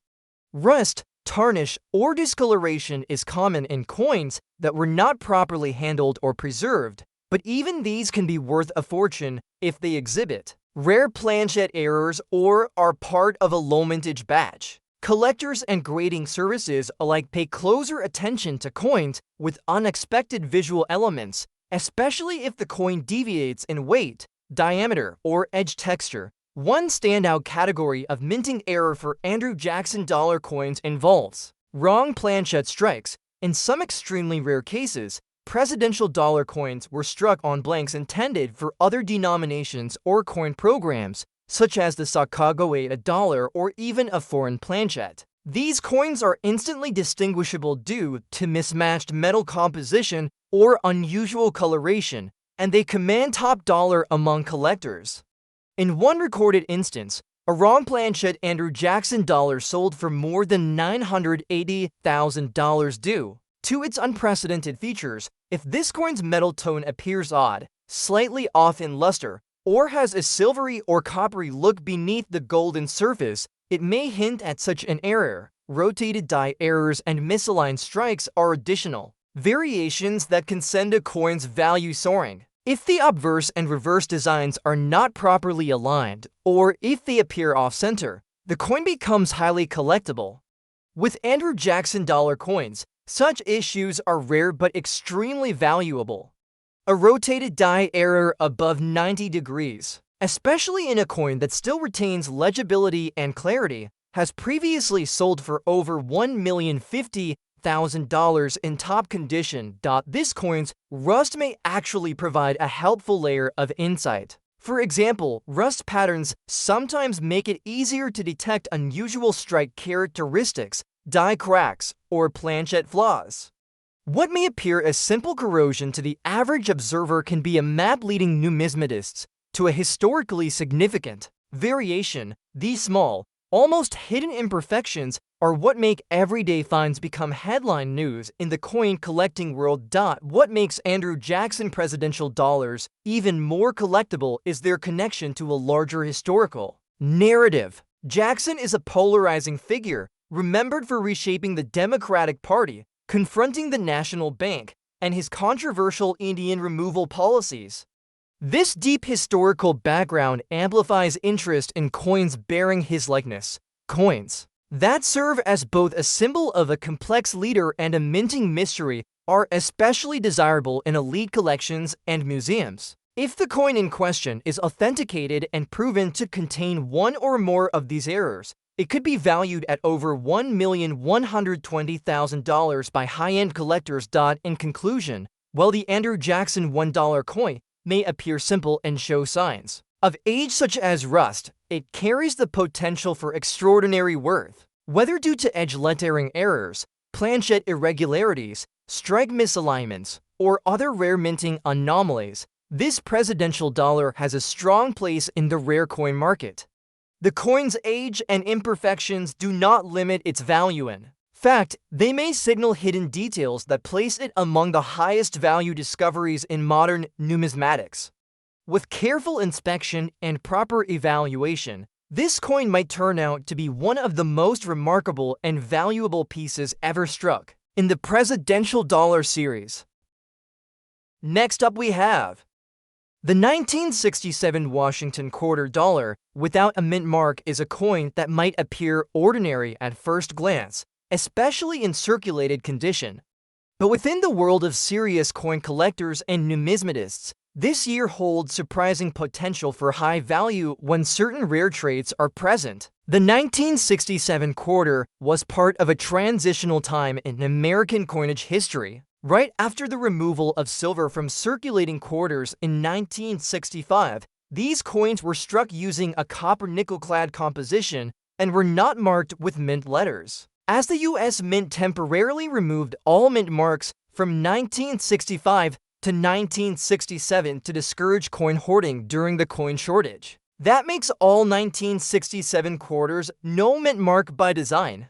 Rust, tarnish, or discoloration is common in coins that were not properly handled or preserved, but even these can be worth a fortune if they exhibit rare planchet errors or are part of a low mintage batch. Collectors and grading services alike pay closer attention to coins with unexpected visual elements, especially if the coin deviates in weight, diameter, or edge texture. One standout category of minting error for Andrew Jackson dollar coins involves wrong planchet strikes. In some extremely rare cases, presidential dollar coins were struck on blanks intended for other denominations or coin programs, such as the Sacagawea dollar or even a foreign planchet. These coins are instantly distinguishable due to mismatched metal composition or unusual coloration, and they command top dollar among collectors. In one recorded instance, a wrong planchet Andrew Jackson dollar sold for more than $980,000 due to its unprecedented features. If this coin's metal tone appears odd, slightly off in luster, or has a silvery or coppery look beneath the golden surface, it may hint at such an error. Rotated die errors and misaligned strikes are additional variations that can send a coin's value soaring. If the obverse and reverse designs are not properly aligned, or if they appear off-center, the coin becomes highly collectible. With Andrew Jackson dollar coins, such issues are rare but extremely valuable. A rotated die error above 90 degrees, especially in a coin that still retains legibility and clarity, has previously sold for over $1,050,000 in top condition. This coin's rust may actually provide a helpful layer of insight. For example, rust patterns sometimes make it easier to detect unusual strike characteristics, die cracks, or planchet flaws. What may appear as simple corrosion to the average observer can be a map leading numismatists to a historically significant variation. These small, almost hidden imperfections are what make everyday finds become headline news in the coin collecting world. What makes Andrew Jackson presidential dollars even more collectible is their connection to a larger historical narrative. Jackson is a polarizing figure, remembered for reshaping the Democratic Party, confronting the national bank, and his controversial Indian removal policies. This deep historical background amplifies interest in coins bearing his likeness, coins that serve as both a symbol of a complex leader and a minting mystery are especially desirable in elite collections and museums. If the coin in question is authenticated and proven to contain one or more of these errors, it could be valued at over $1,120,000 by high-end collectors. In conclusion, while the Andrew Jackson $1 coin may appear simple and show signs of age such as rust, it carries the potential for extraordinary worth. Whether due to edge lettering errors, planchet irregularities, strike misalignments, or other rare minting anomalies, this presidential dollar has a strong place in the rare coin market. The coin's age and imperfections do not limit its value. In fact, they may signal hidden details that place it among the highest value discoveries in modern numismatics. With careful inspection and proper evaluation, this coin might turn out to be one of the most remarkable and valuable pieces ever struck in the presidential dollar series. Next up we have the 1967 Washington quarter dollar without a mint mark is a coin that might appear ordinary at first glance, especially in circulated condition. But within the world of serious coin collectors and numismatists, this year holds surprising potential for high value when certain rare traits are present. The 1967 quarter was part of a transitional time in American coinage history. Right after the removal of silver from circulating quarters in 1965, these coins were struck using a copper-nickel-clad composition and were not marked with mint letters. As the U.S. Mint temporarily removed all mint marks from 1965 to 1967 to discourage coin hoarding during the coin shortage. That makes all 1967 quarters no mint mark by design.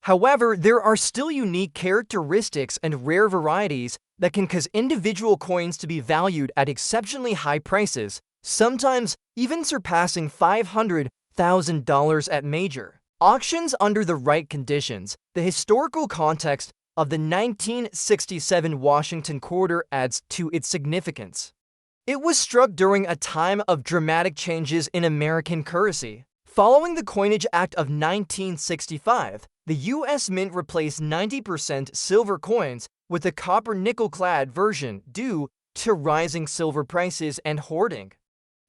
However, there are still unique characteristics and rare varieties that can cause individual coins to be valued at exceptionally high prices, sometimes even surpassing $500,000 at major auctions under the right conditions. The historical context of the 1967 Washington quarter adds to its significance. It was struck during a time of dramatic changes in American currency. Following the Coinage Act of 1965, the U.S. Mint replaced 90% silver coins with a copper-nickel-clad version due to rising silver prices and hoarding.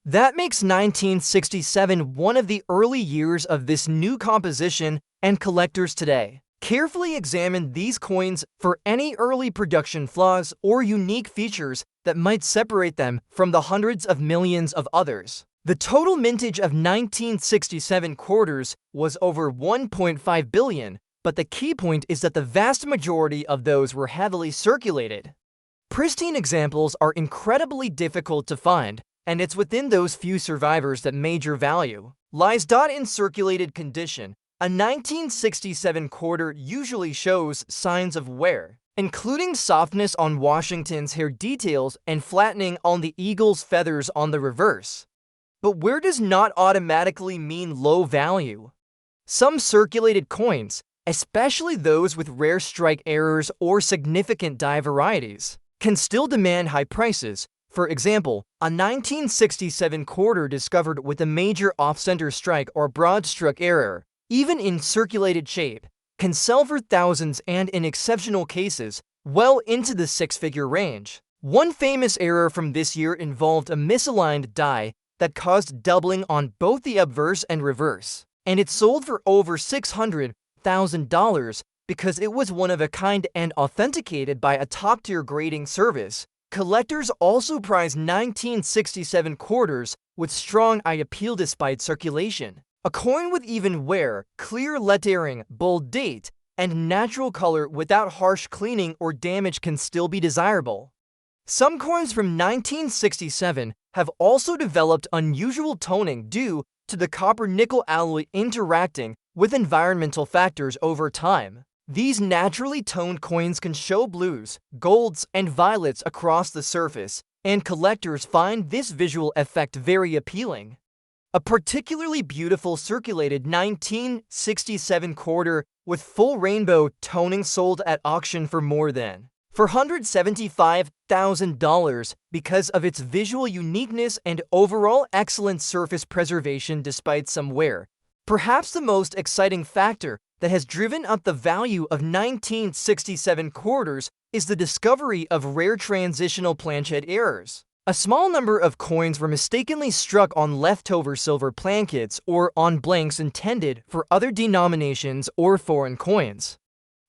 That makes 1967 one of the early years of this new composition, and collectors today carefully examine these coins for any early production flaws or unique features that might separate them from the hundreds of millions of others. The total mintage of 1967 quarters was over 1.5 billion, but the key point is that the vast majority of those were heavily circulated. Pristine examples are incredibly difficult to find, and it's within those few survivors that major value lies. In circulated condition, a 1967 quarter usually shows signs of wear, including softness on Washington's hair details and flattening on the eagle's feathers on the reverse. But wear does not automatically mean low value. Some circulated coins, especially those with rare strike errors or significant die varieties, can still demand high prices. For example, a 1967 quarter discovered with a major off-center strike or broad stroke error, even in circulated shape, can sell for thousands and, in exceptional cases, well into the six-figure range. One famous error from this year involved a misaligned die that caused doubling on both the obverse and reverse, and it sold for over $600,000 because it was one of a kind and authenticated by a top-tier grading service. Collectors also prize 1967 quarters with strong eye appeal despite circulation. A coin with even wear, clear lettering, bold date, and natural color without harsh cleaning or damage can still be desirable. Some coins from 1967 have also developed unusual toning due to the copper-nickel alloy interacting with environmental factors over time. These naturally toned coins can show blues, golds, and violets across the surface, and collectors find this visual effect very appealing. A particularly beautiful circulated 1967 quarter with full rainbow toning sold at auction for more than $475,000 because of its visual uniqueness and overall excellent surface preservation despite some wear. Perhaps the most exciting factor that has driven up the value of 1967 quarters is the discovery of rare transitional planchet errors. A small number of coins were mistakenly struck on leftover silver plankets or on blanks intended for other denominations or foreign coins.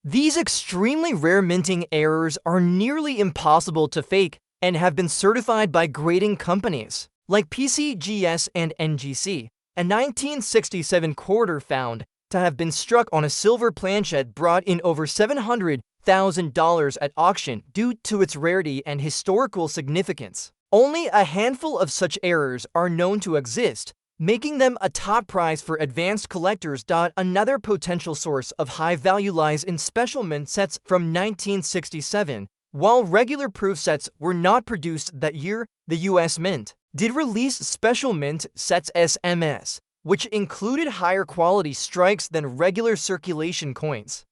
These extremely rare minting errors are nearly impossible to fake and have been certified by grading companies like PCGS and NGC. A 1967 quarter found to have been struck on a silver planchet brought in over $700,000 at auction due to its rarity and historical significance. Only a handful of such errors are known to exist, making them a top prize for advanced collectors. Another potential source of high value lies in special mint sets from 1967. While regular proof sets were not produced that year, the U.S. Mint did release special mint sets SMS, which included higher quality strikes than regular circulation coins.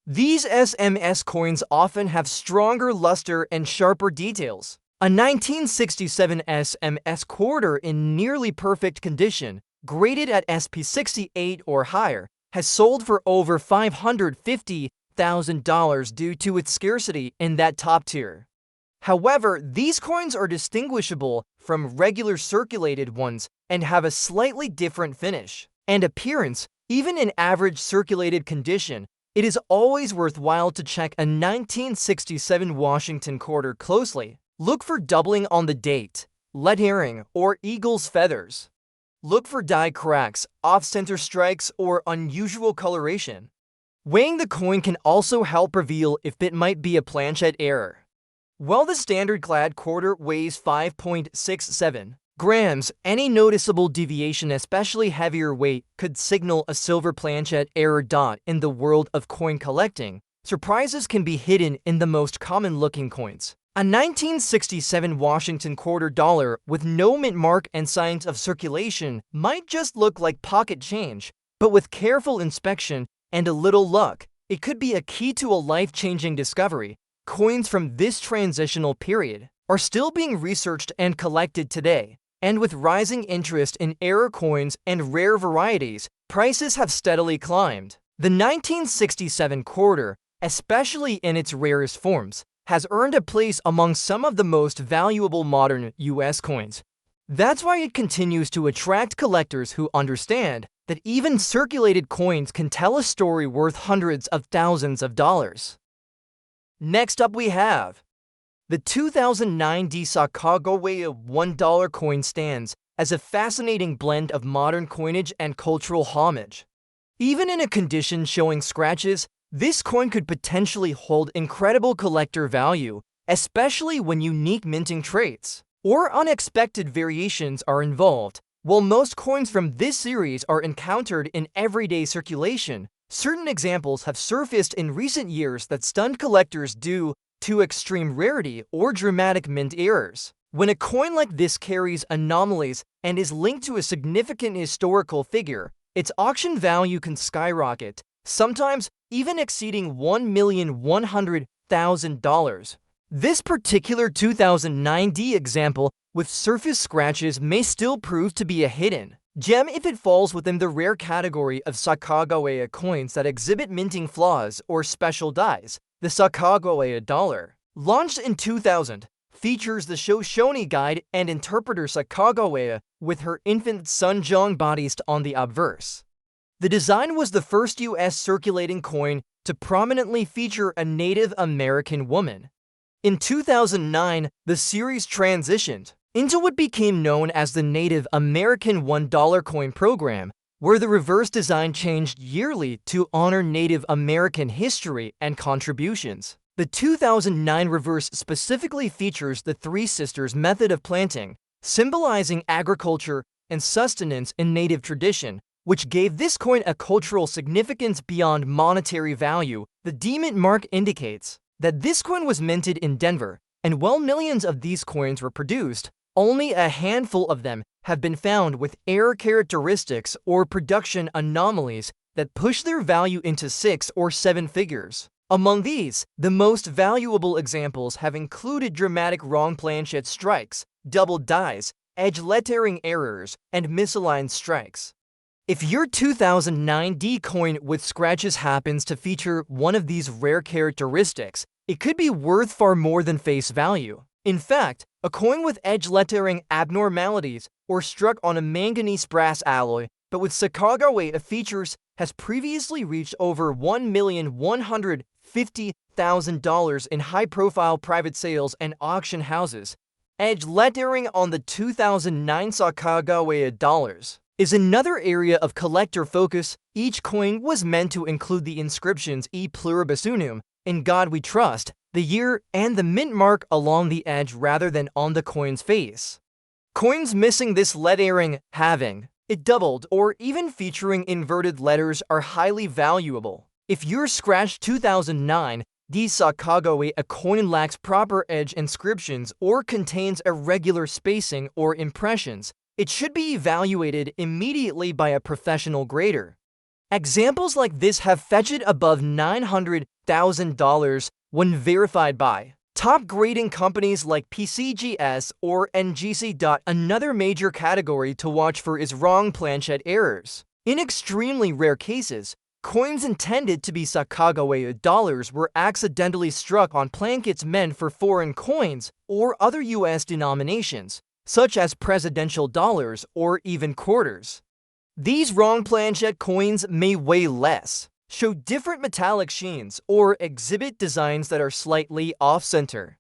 These SMS coins often have stronger luster and sharper details. A 1967 SMS quarter in nearly perfect condition, graded at SP68 or higher, has sold for over $550,000 due to its scarcity in that top tier. However, these coins are distinguishable from regular circulated ones and have a slightly different finish and appearance. Even in average circulated condition, it is always worthwhile to check a 1967 Washington quarter closely. Look for doubling on the date, lead herring, or eagle's feathers. Look for die cracks, off-center strikes, or unusual coloration. Weighing the coin can also help reveal if it might be a planchet error. While the standard clad quarter weighs 5.67 grams, any noticeable deviation, especially heavier weight, could signal a silver planchet error. In the world of coin collecting, surprises can be hidden in the most common-looking coins. A 1967 Washington quarter dollar with no mint mark and signs of circulation might just look like pocket change, but with careful inspection and a little luck, it could be a key to a life-changing discovery. Coins from this transitional period are still being researched and collected today, and with rising interest in error coins and rare varieties, prices have steadily climbed. The 1967 quarter, especially in its rarest forms, has earned a place among some of the most valuable modern U.S. coins. That's why it continues to attract collectors who understand that even circulated coins can tell a story worth hundreds of thousands of dollars. Next up we have the 2009 Sacagawea $1 coin. Stands as a fascinating blend of modern coinage and cultural homage. Even in a condition showing scratches, this coin could potentially hold incredible collector value, especially when unique minting traits or unexpected variations are involved. While most coins from this series are encountered in everyday circulation, certain examples have surfaced in recent years that stunned collectors due to extreme rarity or dramatic mint errors. When a coin like this carries anomalies and is linked to a significant historical figure, its auction value can skyrocket, sometimes even exceeding $1,100,000. This particular 2009 example with surface scratches may still prove to be a hidden gem if it falls within the rare category of Sacagawea coins that exhibit minting flaws or special dies. The Sacagawea dollar, launched in 2000, features the Shoshone guide and interpreter Sacagawea with her infant son John Baptiste on the obverse. The design was the first U.S. circulating coin to prominently feature a Native American woman. In 2009, the series transitioned into what became known as the Native American $1 coin program, where the reverse design changed yearly to honor Native American history and contributions. The 2009 reverse specifically features the Three Sisters method of planting, symbolizing agriculture and sustenance in Native tradition, which gave this coin a cultural significance beyond monetary value. The D-Mint mark indicates that this coin was minted in Denver, and while millions of these coins were produced, only a handful of them have been found with error characteristics or production anomalies that push their value into 6 or 7 figures. Among these, the most valuable examples have included dramatic wrong planchet strikes, double dies, edge lettering errors, and misaligned strikes. If your 2009 D coin with scratches happens to feature one of these rare characteristics, it could be worth far more than face value. In fact, a coin with edge lettering abnormalities or struck on a manganese brass alloy but with Sacagawea features has previously reached over $1,150,000 in high-profile private sales and auction houses. Edge lettering on the 2009 Sacagawea dollars is another area of collector focus. Each coin was meant to include the inscriptions E Pluribus Unum, In God We Trust, the year, and the mint mark along the edge rather than on the coin's face. Coins missing this lettering, having it doubled, or even featuring inverted letters are highly valuable. If your scratched 2009 D Sacagawea coin lacks proper edge inscriptions or contains irregular spacing or impressions, it should be evaluated immediately by a professional grader. Examples like this have fetched above $900,000 when verified by top grading companies like PCGS or NGC. Another major category to watch for is wrong planchet errors. In extremely rare cases, coins intended to be Sacagawea dollars were accidentally struck on plankets meant for foreign coins or other U.S. denominations, such as presidential dollars or even quarters. These wrong planchet coins may weigh less, show different metallic sheens, or exhibit designs that are slightly off-center.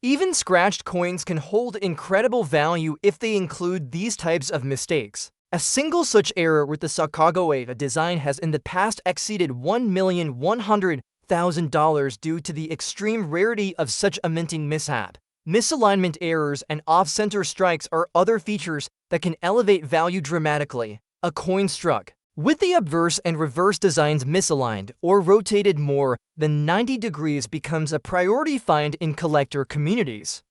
Even scratched coins can hold incredible value if they include these types of mistakes. A single such error with the Sacagawea design has in the past exceeded $1,100,000 due to the extreme rarity of such a minting mishap. Misalignment errors and off-center strikes are other features that can elevate value dramatically. A coin struck with the obverse and reverse designs misaligned or rotated more than 90 degrees becomes a priority find in collector communities.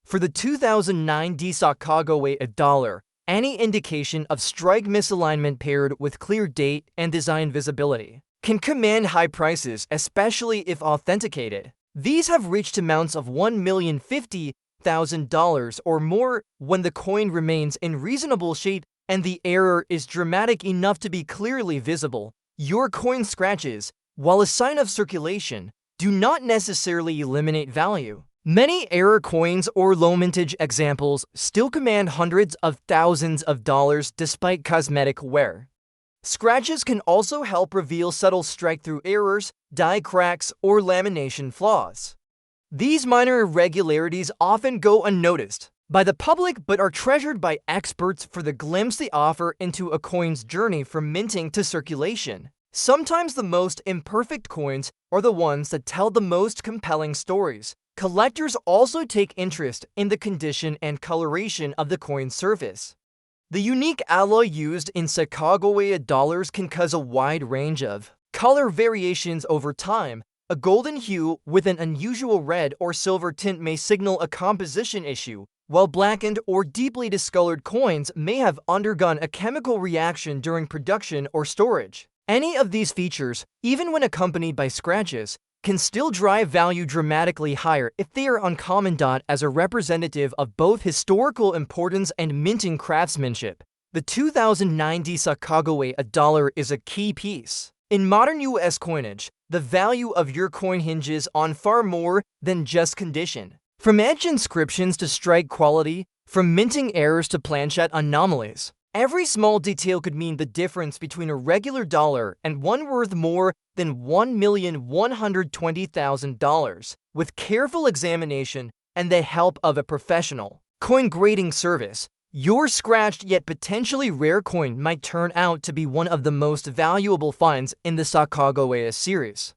For the 2009 D Sacagawea dollar, any indication of strike misalignment paired with clear date and design visibility can command high prices, especially if authenticated. These have reached amounts of $1,050,000 or more when the coin remains in reasonable shape and the error is dramatic enough to be clearly visible. Your coin scratches, while a sign of circulation, do not necessarily eliminate value. Many error coins or low mintage examples still command hundreds of thousands of dollars despite cosmetic wear. Scratches can also help reveal subtle strike-through errors, die cracks, or lamination flaws. These minor irregularities often go unnoticed by the public but are treasured by experts for the glimpse they offer into a coin's journey from minting to circulation. Sometimes the most imperfect coins are the ones that tell the most compelling stories. Collectors also take interest in the condition and coloration of the coin's surface. The unique alloy used in Sacagawea dollars can cause a wide range of color variations over time. A golden hue with an unusual red or silver tint may signal a composition issue, while blackened or deeply discolored coins may have undergone a chemical reaction during production or storage. Any of these features, even when accompanied by scratches, can still drive value dramatically higher if they are uncommon. As a representative of both historical importance and minting craftsmanship, the 2009 D Sacagawea dollar is a key piece. In modern U.S. coinage, the value of your coin hinges on far more than just condition. From edge inscriptions to strike quality, from minting errors to planchet anomalies, every small detail could mean the difference between a regular dollar and one worth more than $1,120,000. With careful examination and the help of a professional coin grading service, your scratched yet potentially rare coin might turn out to be one of the most valuable finds in the Sacagawea series.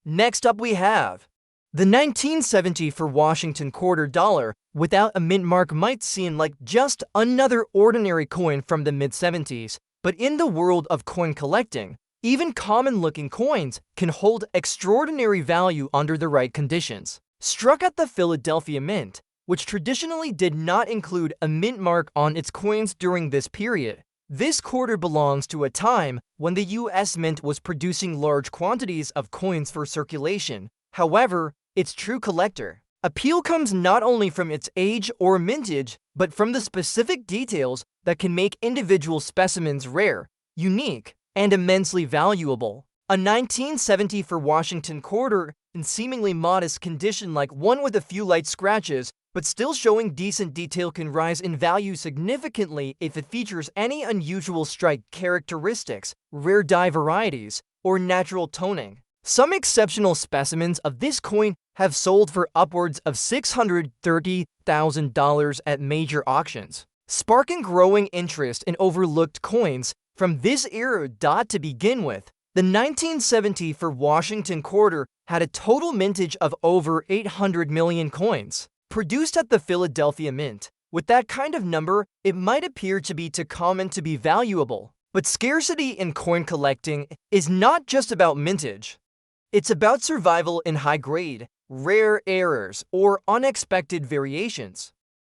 Next up we have the 1974 Washington quarter dollar without a mint mark might seem like just another ordinary coin from the mid-70s, But in the world of coin collecting, even common-looking coins can hold extraordinary value under the right conditions. Struck at the Philadelphia Mint, which traditionally did not include a mint mark on its coins during this period. This quarter belongs to a time when the U.S. Mint was producing large quantities of coins for circulation. However, its true collector appeal comes not only from its age or mintage, but from the specific details that can make individual specimens rare, unique, and immensely valuable. A 1974 Washington quarter in seemingly modest condition, like one with a few light scratches, but still showing decent detail, can rise in value significantly if it features any unusual strike characteristics, rare die varieties, or natural toning. Some exceptional specimens of this coin have sold for upwards of $630,000 at major auctions, sparking growing interest in overlooked coins from this era. To begin with, the 1974 Washington quarter had a total mintage of over 800 million coins produced at the Philadelphia Mint. With that kind of number, it might appear to be too common to be valuable. But scarcity in coin collecting is not just about mintage. It's about survival in high-grade, rare errors, or unexpected variations.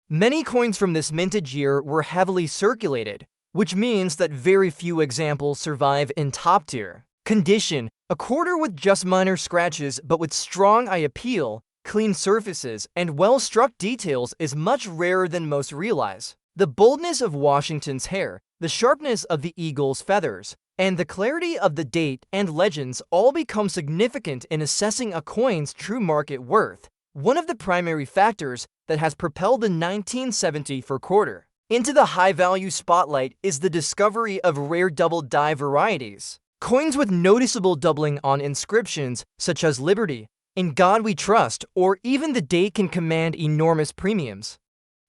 Many coins from this mintage year were heavily circulated, which means that very few examples survive in top-tier condition. A quarter with just minor scratches but with strong eye appeal, clean surfaces, and well-struck details is much rarer than most realize. The boldness of Washington's hair, the sharpness of the eagle's feathers, and the clarity of the date and legends all become significant in assessing a coin's true market worth, one of the primary factors that has propelled the 1974 quarter into the high-value spotlight is the discovery of rare double die varieties. Coins with noticeable doubling on inscriptions such as Liberty, In God We Trust, or even the date can command enormous premiums.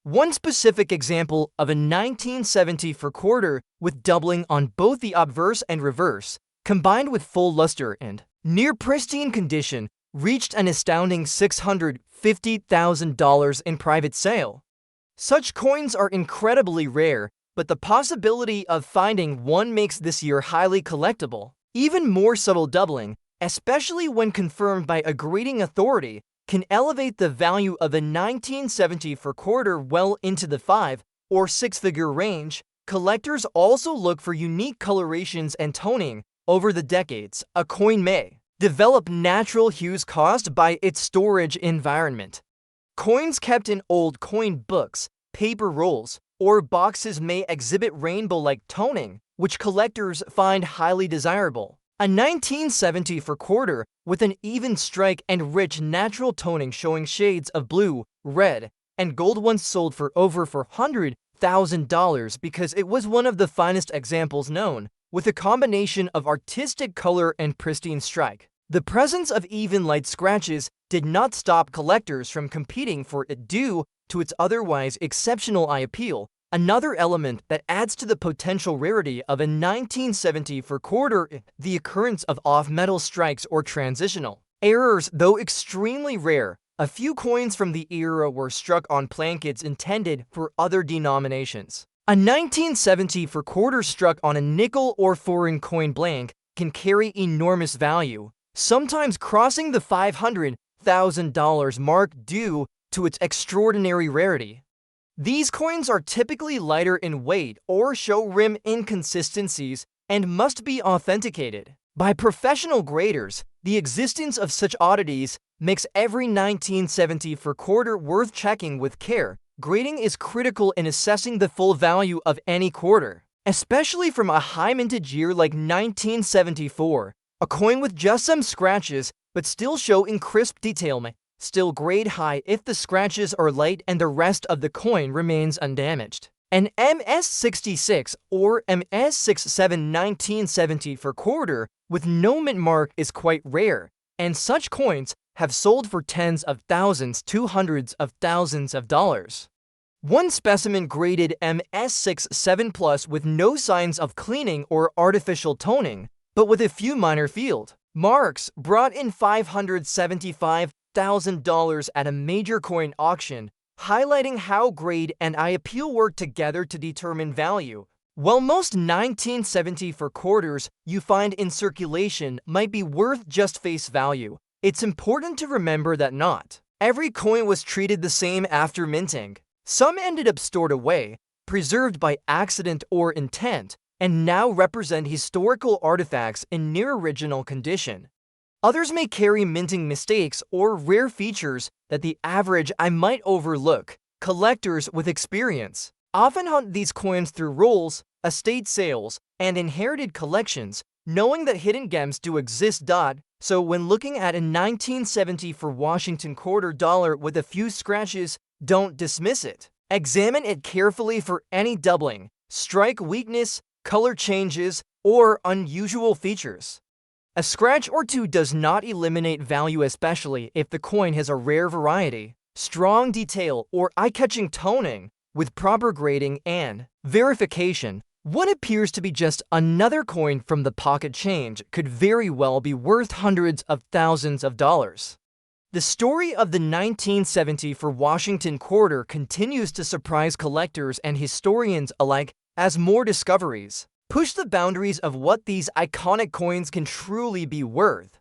One specific example of a 1974 quarter with doubling on both the obverse and reverse, combined with full luster and near pristine condition, reached an astounding $650,000 in private sale. Such coins are incredibly rare, but the possibility of finding one makes this year highly collectible. Even more subtle doubling, especially when confirmed by a grading authority, can elevate the value of a 1974 quarter well into the 5- or 6-figure range. Collectors also look for unique colorations and toning. Over the decades, a coin may develop natural hues caused by its storage environment. Coins kept in old coin books, paper rolls, or boxes may exhibit rainbow-like toning, which collectors find highly desirable. A 1974 quarter with an even strike and rich natural toning showing shades of blue, red, and gold once sold for over $400,000 because it was one of the finest examples known, with a combination of artistic color and pristine strike. The presence of even light scratches did not stop collectors from competing for it due to its otherwise exceptional eye appeal, another element that adds to the potential rarity of a 1974 quarter. The occurrence of off-metal strikes or transitional errors. Though extremely rare, a few coins from the era were struck on plankets intended for other denominations. A 1974 quarter struck on a nickel or foreign coin blank can carry enormous value, sometimes crossing the $500,000 mark due to its extraordinary rarity. These coins are typically lighter in weight or show rim inconsistencies and must be authenticated by professional graders. The existence of such oddities makes every 1974 quarter worth checking with care. Grading is critical in assessing the full value of any quarter, especially from a high mintage year like 1974. A coin with just some scratches but still showing crisp detail may still grade high if the scratches are light and the rest of the coin remains undamaged. An MS66 or MS67 1974 quarter with no mint mark is quite rare, and such coins have sold for tens of thousands to hundreds of thousands of dollars. One specimen graded MS67 Plus with no signs of cleaning or artificial toning, but with a few minor field marks, brought in $575,000 at a major coin auction, highlighting how grade and eye appeal work together to determine value. While most 1974 quarters you find in circulation might be worth just face value, it's important to remember that not every coin was treated the same after minting. Some ended up stored away, preserved by accident or intent, and now represent historical artifacts in near original condition. Others may carry minting mistakes or rare features that the average eye might overlook. Collectors with experience often hunt these coins through rolls, estate sales, and inherited collections, knowing that hidden gems do exist. So when looking at a 1974 Washington quarter dollar with a few scratches, don't dismiss it. Examine it carefully for any doubling, strike weakness, color changes, or unusual features. A scratch or two does not eliminate value, especially if the coin has a rare variety, strong detail, or eye-catching toning. With proper grading and verification, what appears to be just another coin from the pocket change could very well be worth hundreds of thousands of dollars. The story of the 1974 Washington quarter continues to surprise collectors and historians alike as more discoveries push the boundaries of what these iconic coins can truly be worth.